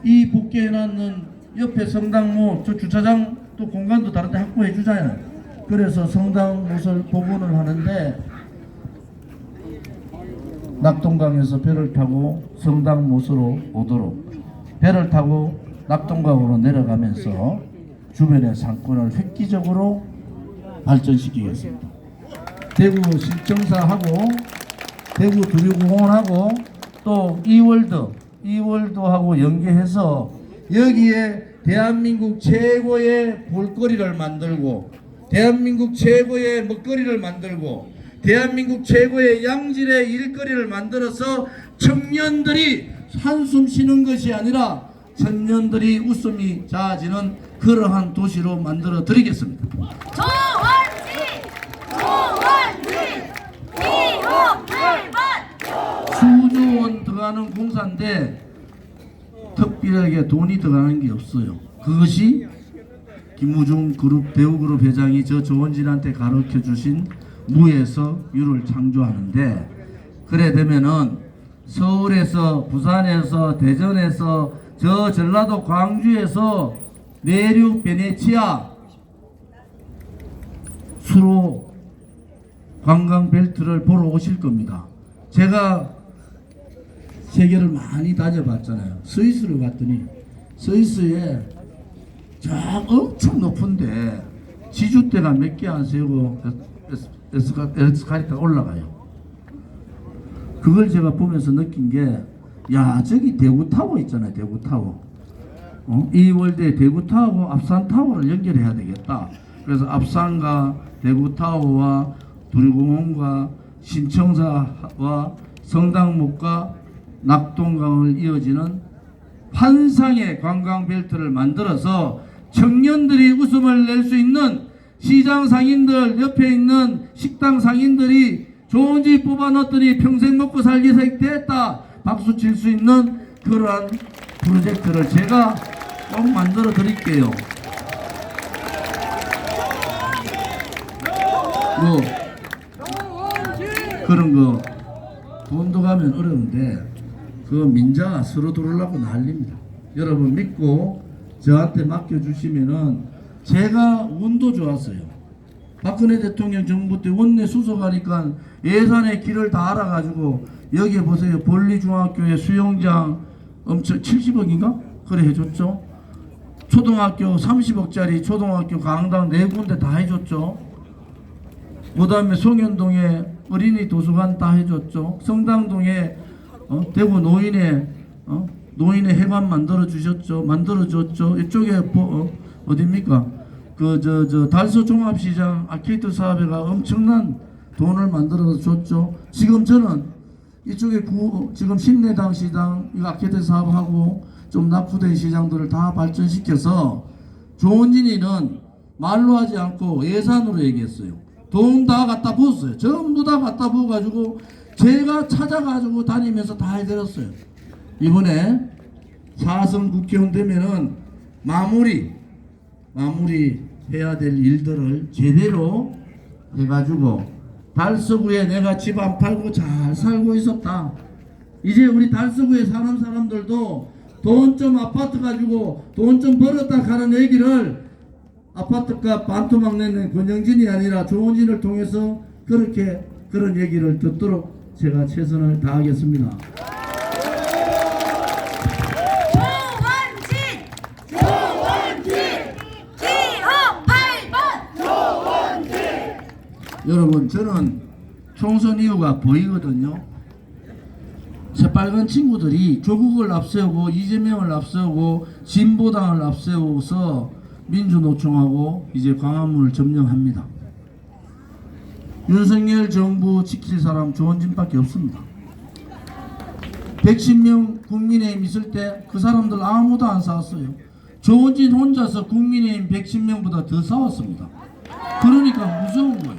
이 복개해놨는 옆에 성당모 저 주차장 또 공간도 다른데 확보해 주잖아요. 그래서 성당못을 복원을 하는데 낙동강에서 배를 타고 성당못으로 오도록 배를 타고 낙동강으로 내려가면서 주변의 상권을 획기적으로 발전시키겠습니다. 대구 시청사하고 대구 두류공원하고 또 이월드하고 연계해서 여기에 대한민국 최고의 볼거리를 만들고 대한민국 최고의 먹거리를 만들고 대한민국 최고의 양질의 일거리를 만들어서 청년들이 한숨 쉬는 것이 아니라 청년들이 웃음이 잦아지는 그러한 도시로 만들어 드리겠습니다. 조원진 2호 8번 수조 원 들어가는 공사인데 특별하게 돈이 들어가는 게 없어요. 그것이 김우중 그룹 배우그룹 회장이 저 조원진한테 가르쳐 주신 무에서 유를 창조하는데, 그래 되면은 서울에서 부산에서 대전에서 저 전라도 광주에서 내륙 베네치아 수로 관광 벨트를 보러 오실 겁니다. 제가 세계를 많이 다녀봤잖아요. 스위스를 갔더니 스위스에 저 엄청 높은데 지주대가 몇 개 안 세우고 에스카레이터가 올라가요. 그걸 제가 보면서 느낀 게, 야, 저기 대구타워 있잖아요. 대구타워. 이월드의 대구타워하고 앞산타워를 연결해야 되겠다. 그래서 앞산과 대구타워와 두류공원과 신청사와 성당목과 낙동강을 이어지는 환상의 관광벨트를 만들어서 청년들이 웃음을 낼 수 있는 시장 상인들, 옆에 있는 식당 상인들이 좋은 집 뽑아 넣었더니 평생 먹고 살기 됐다 박수 칠 수 있는 그러한 프로젝트를 제가 꼭 만들어 드릴게요. 그런 거 돈도 가면 어려운데 그 민자가 서로 들어오려고 난립니다. 여러분 믿고 저한테 맡겨주시면은 제가 운도 좋았어요. 박근혜 대통령 정부 때 원내 수석하니까 예산의 길을 다 알아가지고 여기에 보세요. 볼리중학교에 수영장 엄청 70억인가? 그래 해줬죠. 초등학교 30억짜리 초등학교 강당 4군데 다 해줬죠. 그 다음에 송현동에 어린이 도서관 다 해줬죠. 성당동에 대구 노인의 해관 만들어줬죠. 이쪽에 어딥니까? 달서 종합시장 아케이드 사업회가 엄청난 돈을 만들어 줬죠. 지금 저는 이쪽에 지금 신내당 시장 이 아케이드 사업하고 좀 낙후된 시장들을 다 발전시켜서 조원진이는 말로 하지 않고 예산으로 얘기했어요. 돈 다 갖다 부었어요. 전부 다 갖다 부어가지고 제가 찾아가지고 다니면서 다 해드렸어요. 이번에 4선 국회의원 되면은 마무리 해야 될 일들을 제대로 해가지고 달서구에 내가 집 안 팔고 잘 살고 있었다. 이제 우리 달서구에 사는 사람들도 돈 좀 아파트 가지고 돈 좀 벌었다 가는 얘기를 아파트값 반토막 내는 권영진이 아니라 조원진을 통해서 그렇게 그런 얘기를 듣도록 제가 최선을 다하겠습니다. 기호 8번 여러분, 저는 총선 이유가 보이거든요. 새빨간 친구들이 조국을 앞세우고 이재명을 앞세우고 진보당을 앞세워서 민주노총하고 이제 광화문을 점령합니다. 윤석열 정부 지킬 사람 조원진밖에 없습니다. 110명 국민의힘 있을 때 그 사람들 아무도 안 싸웠어요. 조원진 혼자서 국민의힘 110명보다 더 싸웠습니다. 그러니까 무서운 거예요.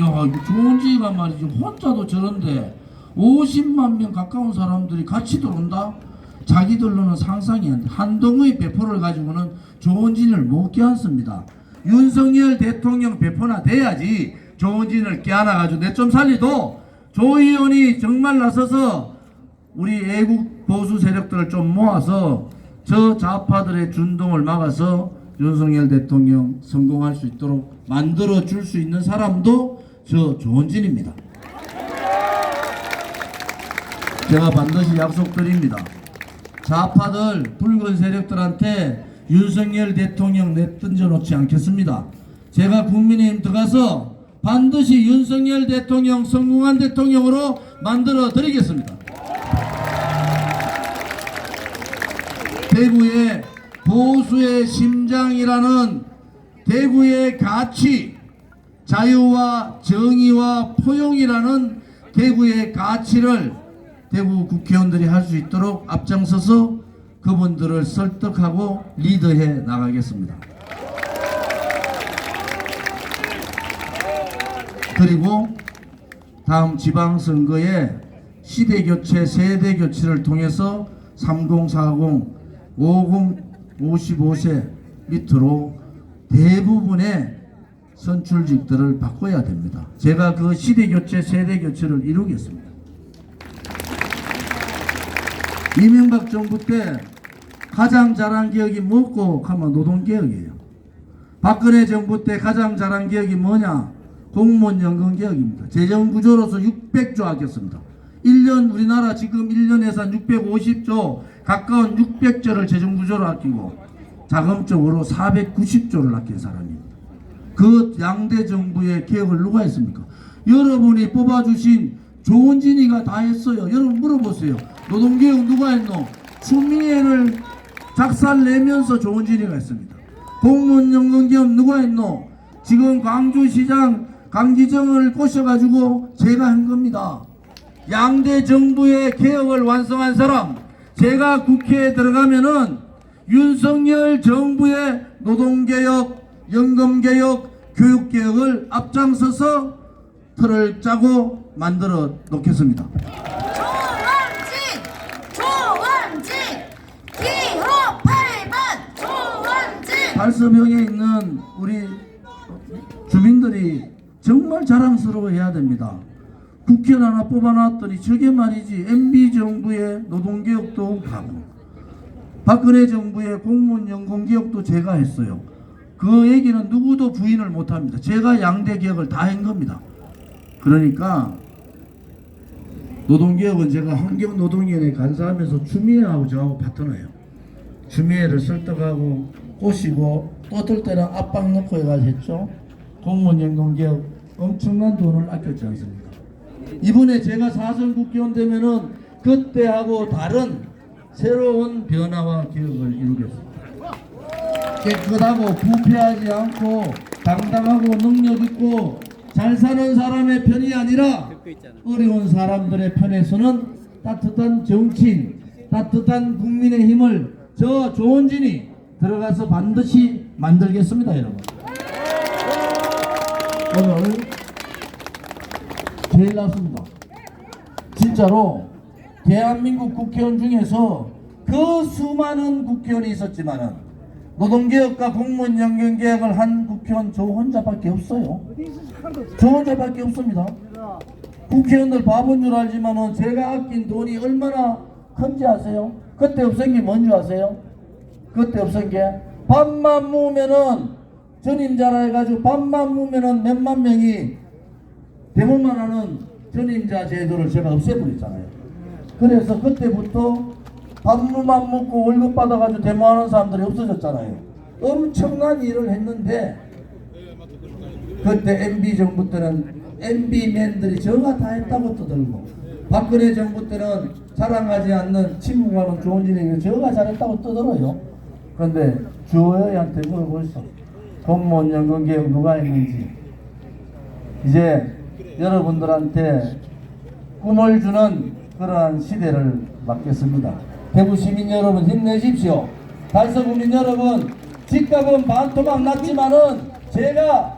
야, 이거 조원진이가 말이지 혼자도 저런데 50만 명 가까운 사람들이 같이 들어온다? 자기들로는 상상이 안 돼. 한동의 배포를 가지고는 조원진을 못 껴안습니다. 윤석열 대통령 배포나 돼야지 조원진을 껴안아가지고 내 좀 살리도 조 의원이 정말 나서서 우리 애국 보수 세력들을 좀 모아서 저 좌파들의 준동을 막아서 윤석열 대통령 성공할 수 있도록 만들어 줄 수 있는 사람도 저 조원진입니다. 제가 반드시 약속드립니다. 좌파들 붉은 세력들한테 윤석열 대통령 내던져 놓지 않겠습니다. 제가 국민의힘 들어가서 반드시 윤석열 대통령 성공한 대통령으로 만들어 드리겠습니다. 대구의 보수의 심장이라는 대구의 가치, 자유와 정의와 포용이라는 대구의 가치를 대구 국회의원들이 할 수 있도록 앞장서서 그분들을 설득하고 리드해 나가겠습니다. 그리고 다음 지방선거에 시대교체, 세대교체를 통해서 3040, 50, 55세 밑으로 대부분의 선출직들을 바꿔야 됩니다. 제가 그 시대교체, 세대교체를 이루겠습니다. 이명박 정부 때 가장 잘한 개혁이 뭐고 하면 노동개혁이에요. 박근혜 정부 때 가장 잘한 개혁이 뭐냐? 공무원 연금 개혁입니다. 재정구조로서 600조 아꼈습니다. 1년 우리나라 지금 1년 예산 650조 가까운 600조를 재정구조로 아끼고 자금적으로 490조를 아낀 사람입니다. 그 양대 정부의 개혁을 누가 했습니까? 여러분이 뽑아주신 조원진이가 다 했어요. 여러분 물어보세요. 노동개혁 누가 했노? 추미애를 작살내면서 조원진이가 했습니다. 공무원연금개혁 누가 했노? 지금 광주시장 강기정을 꼬셔가지고 제가 한 겁니다. 양대 정부의 개혁을 완성한 사람, 제가 국회에 들어가면은 윤석열 정부의 노동개혁, 연금개혁, 교육개혁을 앞장서서 틀을 짜고 만들어 놓겠습니다. 조원진 기호 8번 조원진. 달서병에 있는 우리 주민들이 정말 자랑스러워 해야 됩니다. 국회를 하나 뽑아놨더니 저게 말이지 MB 정부의 노동개혁도 하고 박근혜 정부의 공무원 연금개혁도 제가 했어요. 그 얘기는 누구도 부인을 못합니다. 제가 양대 개혁을 다 한 겁니다. 그러니까 노동개혁은 제가 환경노동위원회 간사하면서 추미애하고 저하고 파트너예요. 추미애를 설득하고 꼬시고 또 어떨 때는 압박 넣고 해가지고 했죠. 공무원 연금개혁 엄청난 돈을 아꼈지 않습니까? 이번에 제가 4선 국회의원 되면은 그때하고 다른 새로운 변화와 개혁을 이루겠습니다. 깨끗하고 부패하지 않고 당당하고 능력 있고 잘 사는 사람의 편이 아니라 어려운 사람들의 편에서는 따뜻한 정치인, 따뜻한 국민의 힘을 저 조원진이 들어가서 반드시 만들겠습니다, 여러분. 오늘 제일 낫습니다. 진짜로 대한민국 국회의원 중에서 그 수많은 국회의원이 있었지만은 노동개혁과 공무원 연금개혁을 한 국회의원 저 혼자밖에 없어요. 저 혼자밖에 없습니다. 국회의원들 바본 줄 알지만은 제가 아낀 돈이 얼마나 큰지 아세요? 그때 없앤 게 뭔지 아세요? 그때 없앤 게 밥만 모으면은 전임자라 해가지고 밥만 모으면은 몇만 명이 대물만 하는 전임자 제도를 제가 없애버렸잖아요. 그래서 그때부터 밥만 먹고 월급 받아가지고 데모하는 사람들이 없어졌잖아요. 엄청난 일을 했는데 그때 MB 정부 때는 MB맨들이 저가 다 했다고 떠들고 박근혜 정부 때는 자랑하지 않는 친구가는 조원진에게 저가 잘했다고 떠들어요. 그런데 주호영한테 물어보시죠. 공무원 연금개혁 누가 했는지. 이제 여러분들한테 꿈을 주는 그러한 시대를 맞겠습니다. 대구 시민 여러분 힘내십시오. 달서구민 여러분 집값은 반토막 났지만은 제가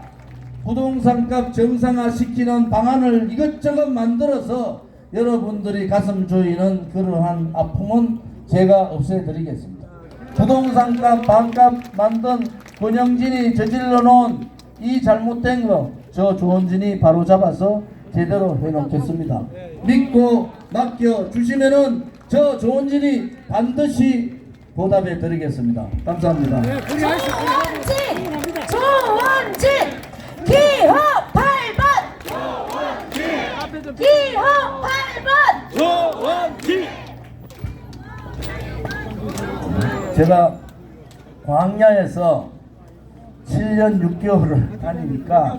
부동산값 정상화시키는 방안을 이것저것 만들어서 여러분들이 가슴 조이는 그러한 아픔은 제가 없애드리겠습니다. 부동산값 반값 만든 권영진이 저질러 놓은 이 잘못된 거 저 조원진이 바로 잡아서 제대로 해놓겠습니다. 믿고 맡겨 주시면은 저 조원진이 반드시 보답해 드리겠습니다. 감사합니다. 조원진 기호 8번 기호 8번 제가 광야에서 7년 6개월을 다니니까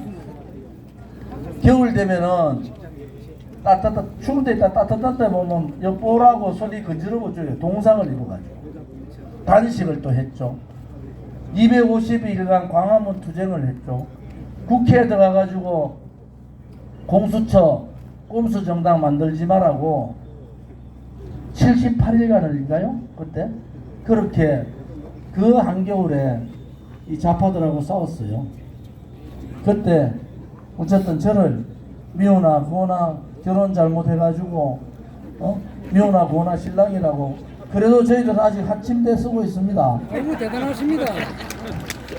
겨울 되면은 추운 데 있다 따뜻한 데 보면 옆보라고 소리 건지르고 줘요. 동상을 입어가지고 단식을 또 했죠. 252일간 광화문 투쟁을 했죠. 국회에 들어가가지고 공수처 꼼수 정당 만들지 말라고 78일간을인가요? 그때 그렇게 그 한겨울에 이 좌파들하고 싸웠어요. 그때 어쨌든 저를 미우나 구호나 결혼 잘못해가지고 미우나 구호나 신랑이라고 그래도 저희들은 아직 한 침대 쓰고 있습니다. 아이고 대단하십니다.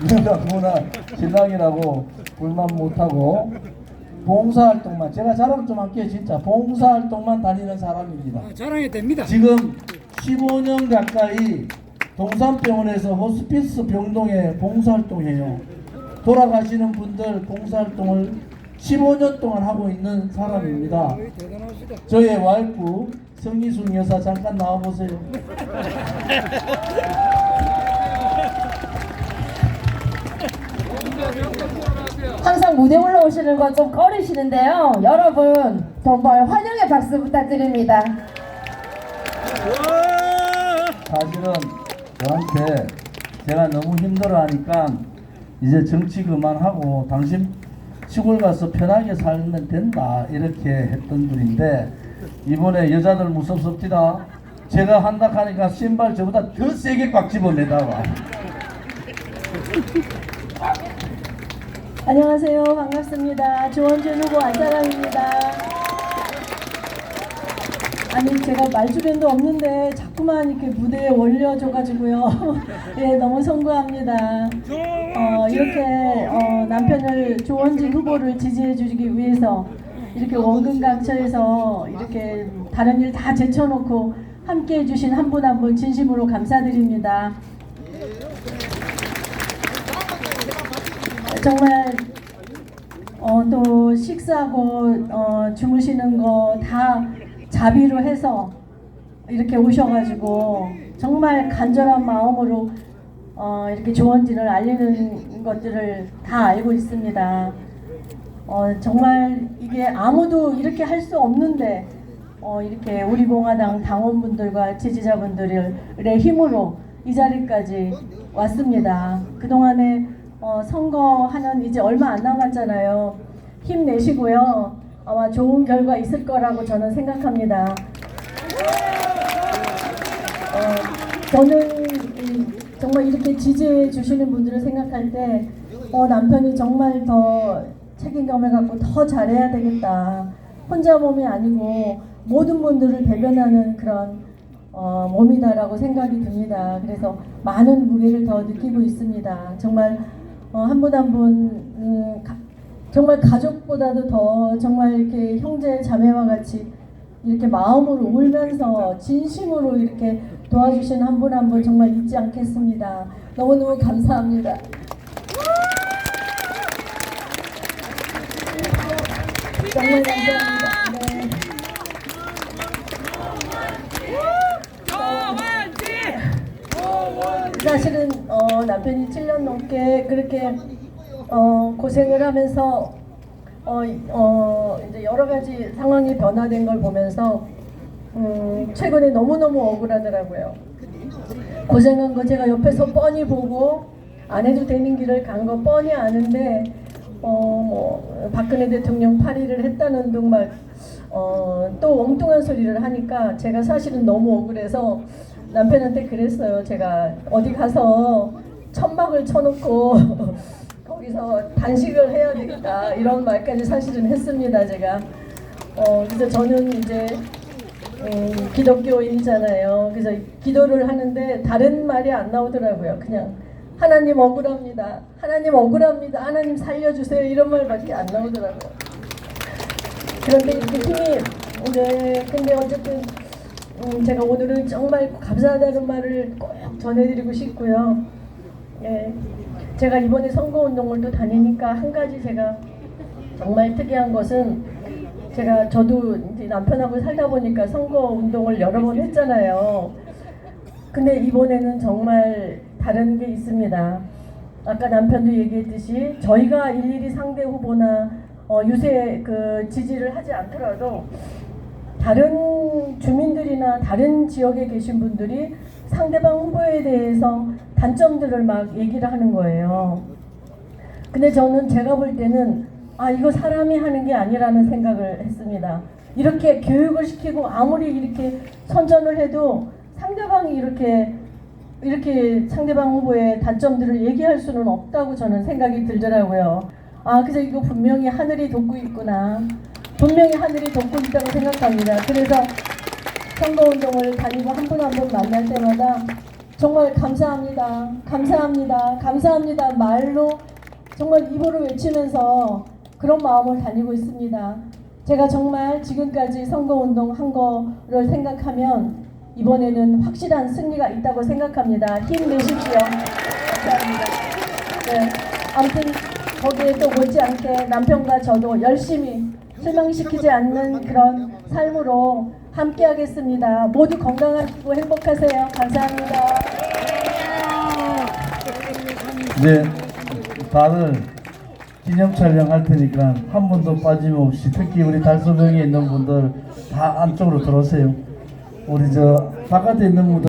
미우나 구호나 신랑이라고 불만 못하고 봉사활동만 제가 자랑 좀 할게요. 진짜 봉사활동만 다니는 사람입니다. 자랑이 됩니다. 지금 15년 가까이 동산병원에서 호스피스 병동에 봉사활동해요. 돌아가시는 분들 봉사활동을 15년 동안 하고 있는 사람입니다. 저의 와이프 성희순 여사 잠깐 나와보세요. 항상 무대 올라오시는 건 좀 꺼리시는데요. 여러분 정말 환영의 박수 부탁드립니다. 사실은 저한테 제가 너무 힘들어하니까 이제 정치 그만하고 당신 시골 가서 편하게 살면 된다 이렇게 했던 분인데 이번에 여자들 무섭습니다. 제가 한다 하니까 신발 저보다 더 세게 꽉 집어내다가 안녕하세요. 반갑습니다. 조원진 후보 안사랑입니다. 아니 제가 말주변도 없는데 자꾸만 이렇게 무대에 올려줘가지고요. 예, 너무 송구합니다. 이렇게 남편을 조원진 후보를 지지해 주기 위해서 이렇게 원근강처에서 이렇게 다른 일 다 제쳐놓고 함께 해주신 한 분 한 분 진심으로 감사드립니다. 정말 또 식사하고 주무시는 거 다 자비로 해서 이렇게 오셔가지고 정말 간절한 마음으로 이렇게 조원진을 알리는 것들을 다 알고 있습니다. 정말 이게 아무도 이렇게 할 수 없는데 이렇게 우리 공화당 당원분들과 지지자분들의 힘으로 이 자리까지 왔습니다. 그동안에 선거하는 이제 얼마 안 남았잖아요. 힘내시고요. 아마 좋은 결과 있을 거라고 저는 생각합니다. 저는 정말 이렇게 지지해 주시는 분들을 생각할 때 남편이 정말 더 책임감을 갖고 더 잘해야 되겠다. 혼자 몸이 아니고 모든 분들을 대변하는 그런 몸이다라고 생각이 듭니다. 그래서 많은 무게를 더 느끼고 있습니다. 정말 한 분 한 분 정말 가족보다도 더 정말 이렇게 형제 자매와 같이 이렇게 마음으로 울면서 진심으로 이렇게 도와주신 한 분 한 분 정말 잊지 않겠습니다. 너무너무 감사합니다. 정말 감사합니다. 네. 사실은 남편이 7년 넘게 그렇게 고생을 하면서 이제 여러 가지 상황이 변화된 걸 보면서 최근에 너무너무 억울하더라고요. 고생한 거 제가 옆에서 뻔히 보고 안 해도 되는 길을 간 거 뻔히 아는데 뭐 박근혜 대통령 파리를 했다는 둥 막 또 엉뚱한 소리를 하니까 제가 사실은 너무 억울해서 남편한테 그랬어요. 제가 어디 가서 천막을 쳐놓고 거기서 단식을 해야 되겠다 이런 말까지 사실은 했습니다. 제가 그래서 저는 이제 기독교인이잖아요. 그래서 기도를 하는데 다른 말이 안 나오더라고요. 그냥 하나님 억울합니다. 하나님 억울합니다. 하나님 살려주세요. 이런 말밖에 안 나오더라고요. 그런데 이렇게 힘이 근데 어쨌든 제가 오늘은 정말 감사하다는 말을 꼭 전해드리고 싶고요. 예, 제가 이번에 선거운동을 또 다니니까 한 가지 제가 정말 특이한 것은 저도 이제 남편하고 살다 보니까 선거운동을 여러 번 했잖아요. 근데 이번에는 정말 다른 게 있습니다. 아까 남편도 얘기했듯이 저희가 일일이 상대 후보나 유세 지지를 하지 않더라도 다른 주민들이나 다른 지역에 계신 분들이 상대방 후보에 대해서 단점들을 막 얘기를 하는 거예요. 근데 저는 제가 볼 때는 이거 사람이 하는 게 아니라는 생각을 했습니다. 이렇게 교육을 시키고 아무리 이렇게 선전을 해도 상대방이 이렇게 상대방 후보의 단점들을 얘기할 수는 없다고 저는 생각이 들더라고요. 그래서 이거 분명히 하늘이 돕고 있구나. 분명히 하늘이 돕고 있다고 생각합니다. 그래서 선거운동을 다니고 한 분 한 분 만날 때마다 정말 감사합니다. 감사합니다. 감사합니다. 말로 정말 입으로 외치면서 그런 마음을 다니고 있습니다. 제가 정말 지금까지 선거운동 한 거를 생각하면 이번에는 확실한 승리가 있다고 생각합니다. 힘내십시오. 감사합니다. 네, 아무튼 거기에 또 못지않게 남편과 저도 열심히 실망시키지 않는 그런 삶으로 함께 하겠습니다. 모두 건강하시고 행복하세요. 감사합니다. 네, 다들 기념 촬영할 테니까 한 분도 빠짐없이 특히 우리 달서명에 있는 분들 다 안쪽으로 들어오세요. 우리 바깥에 있는 분들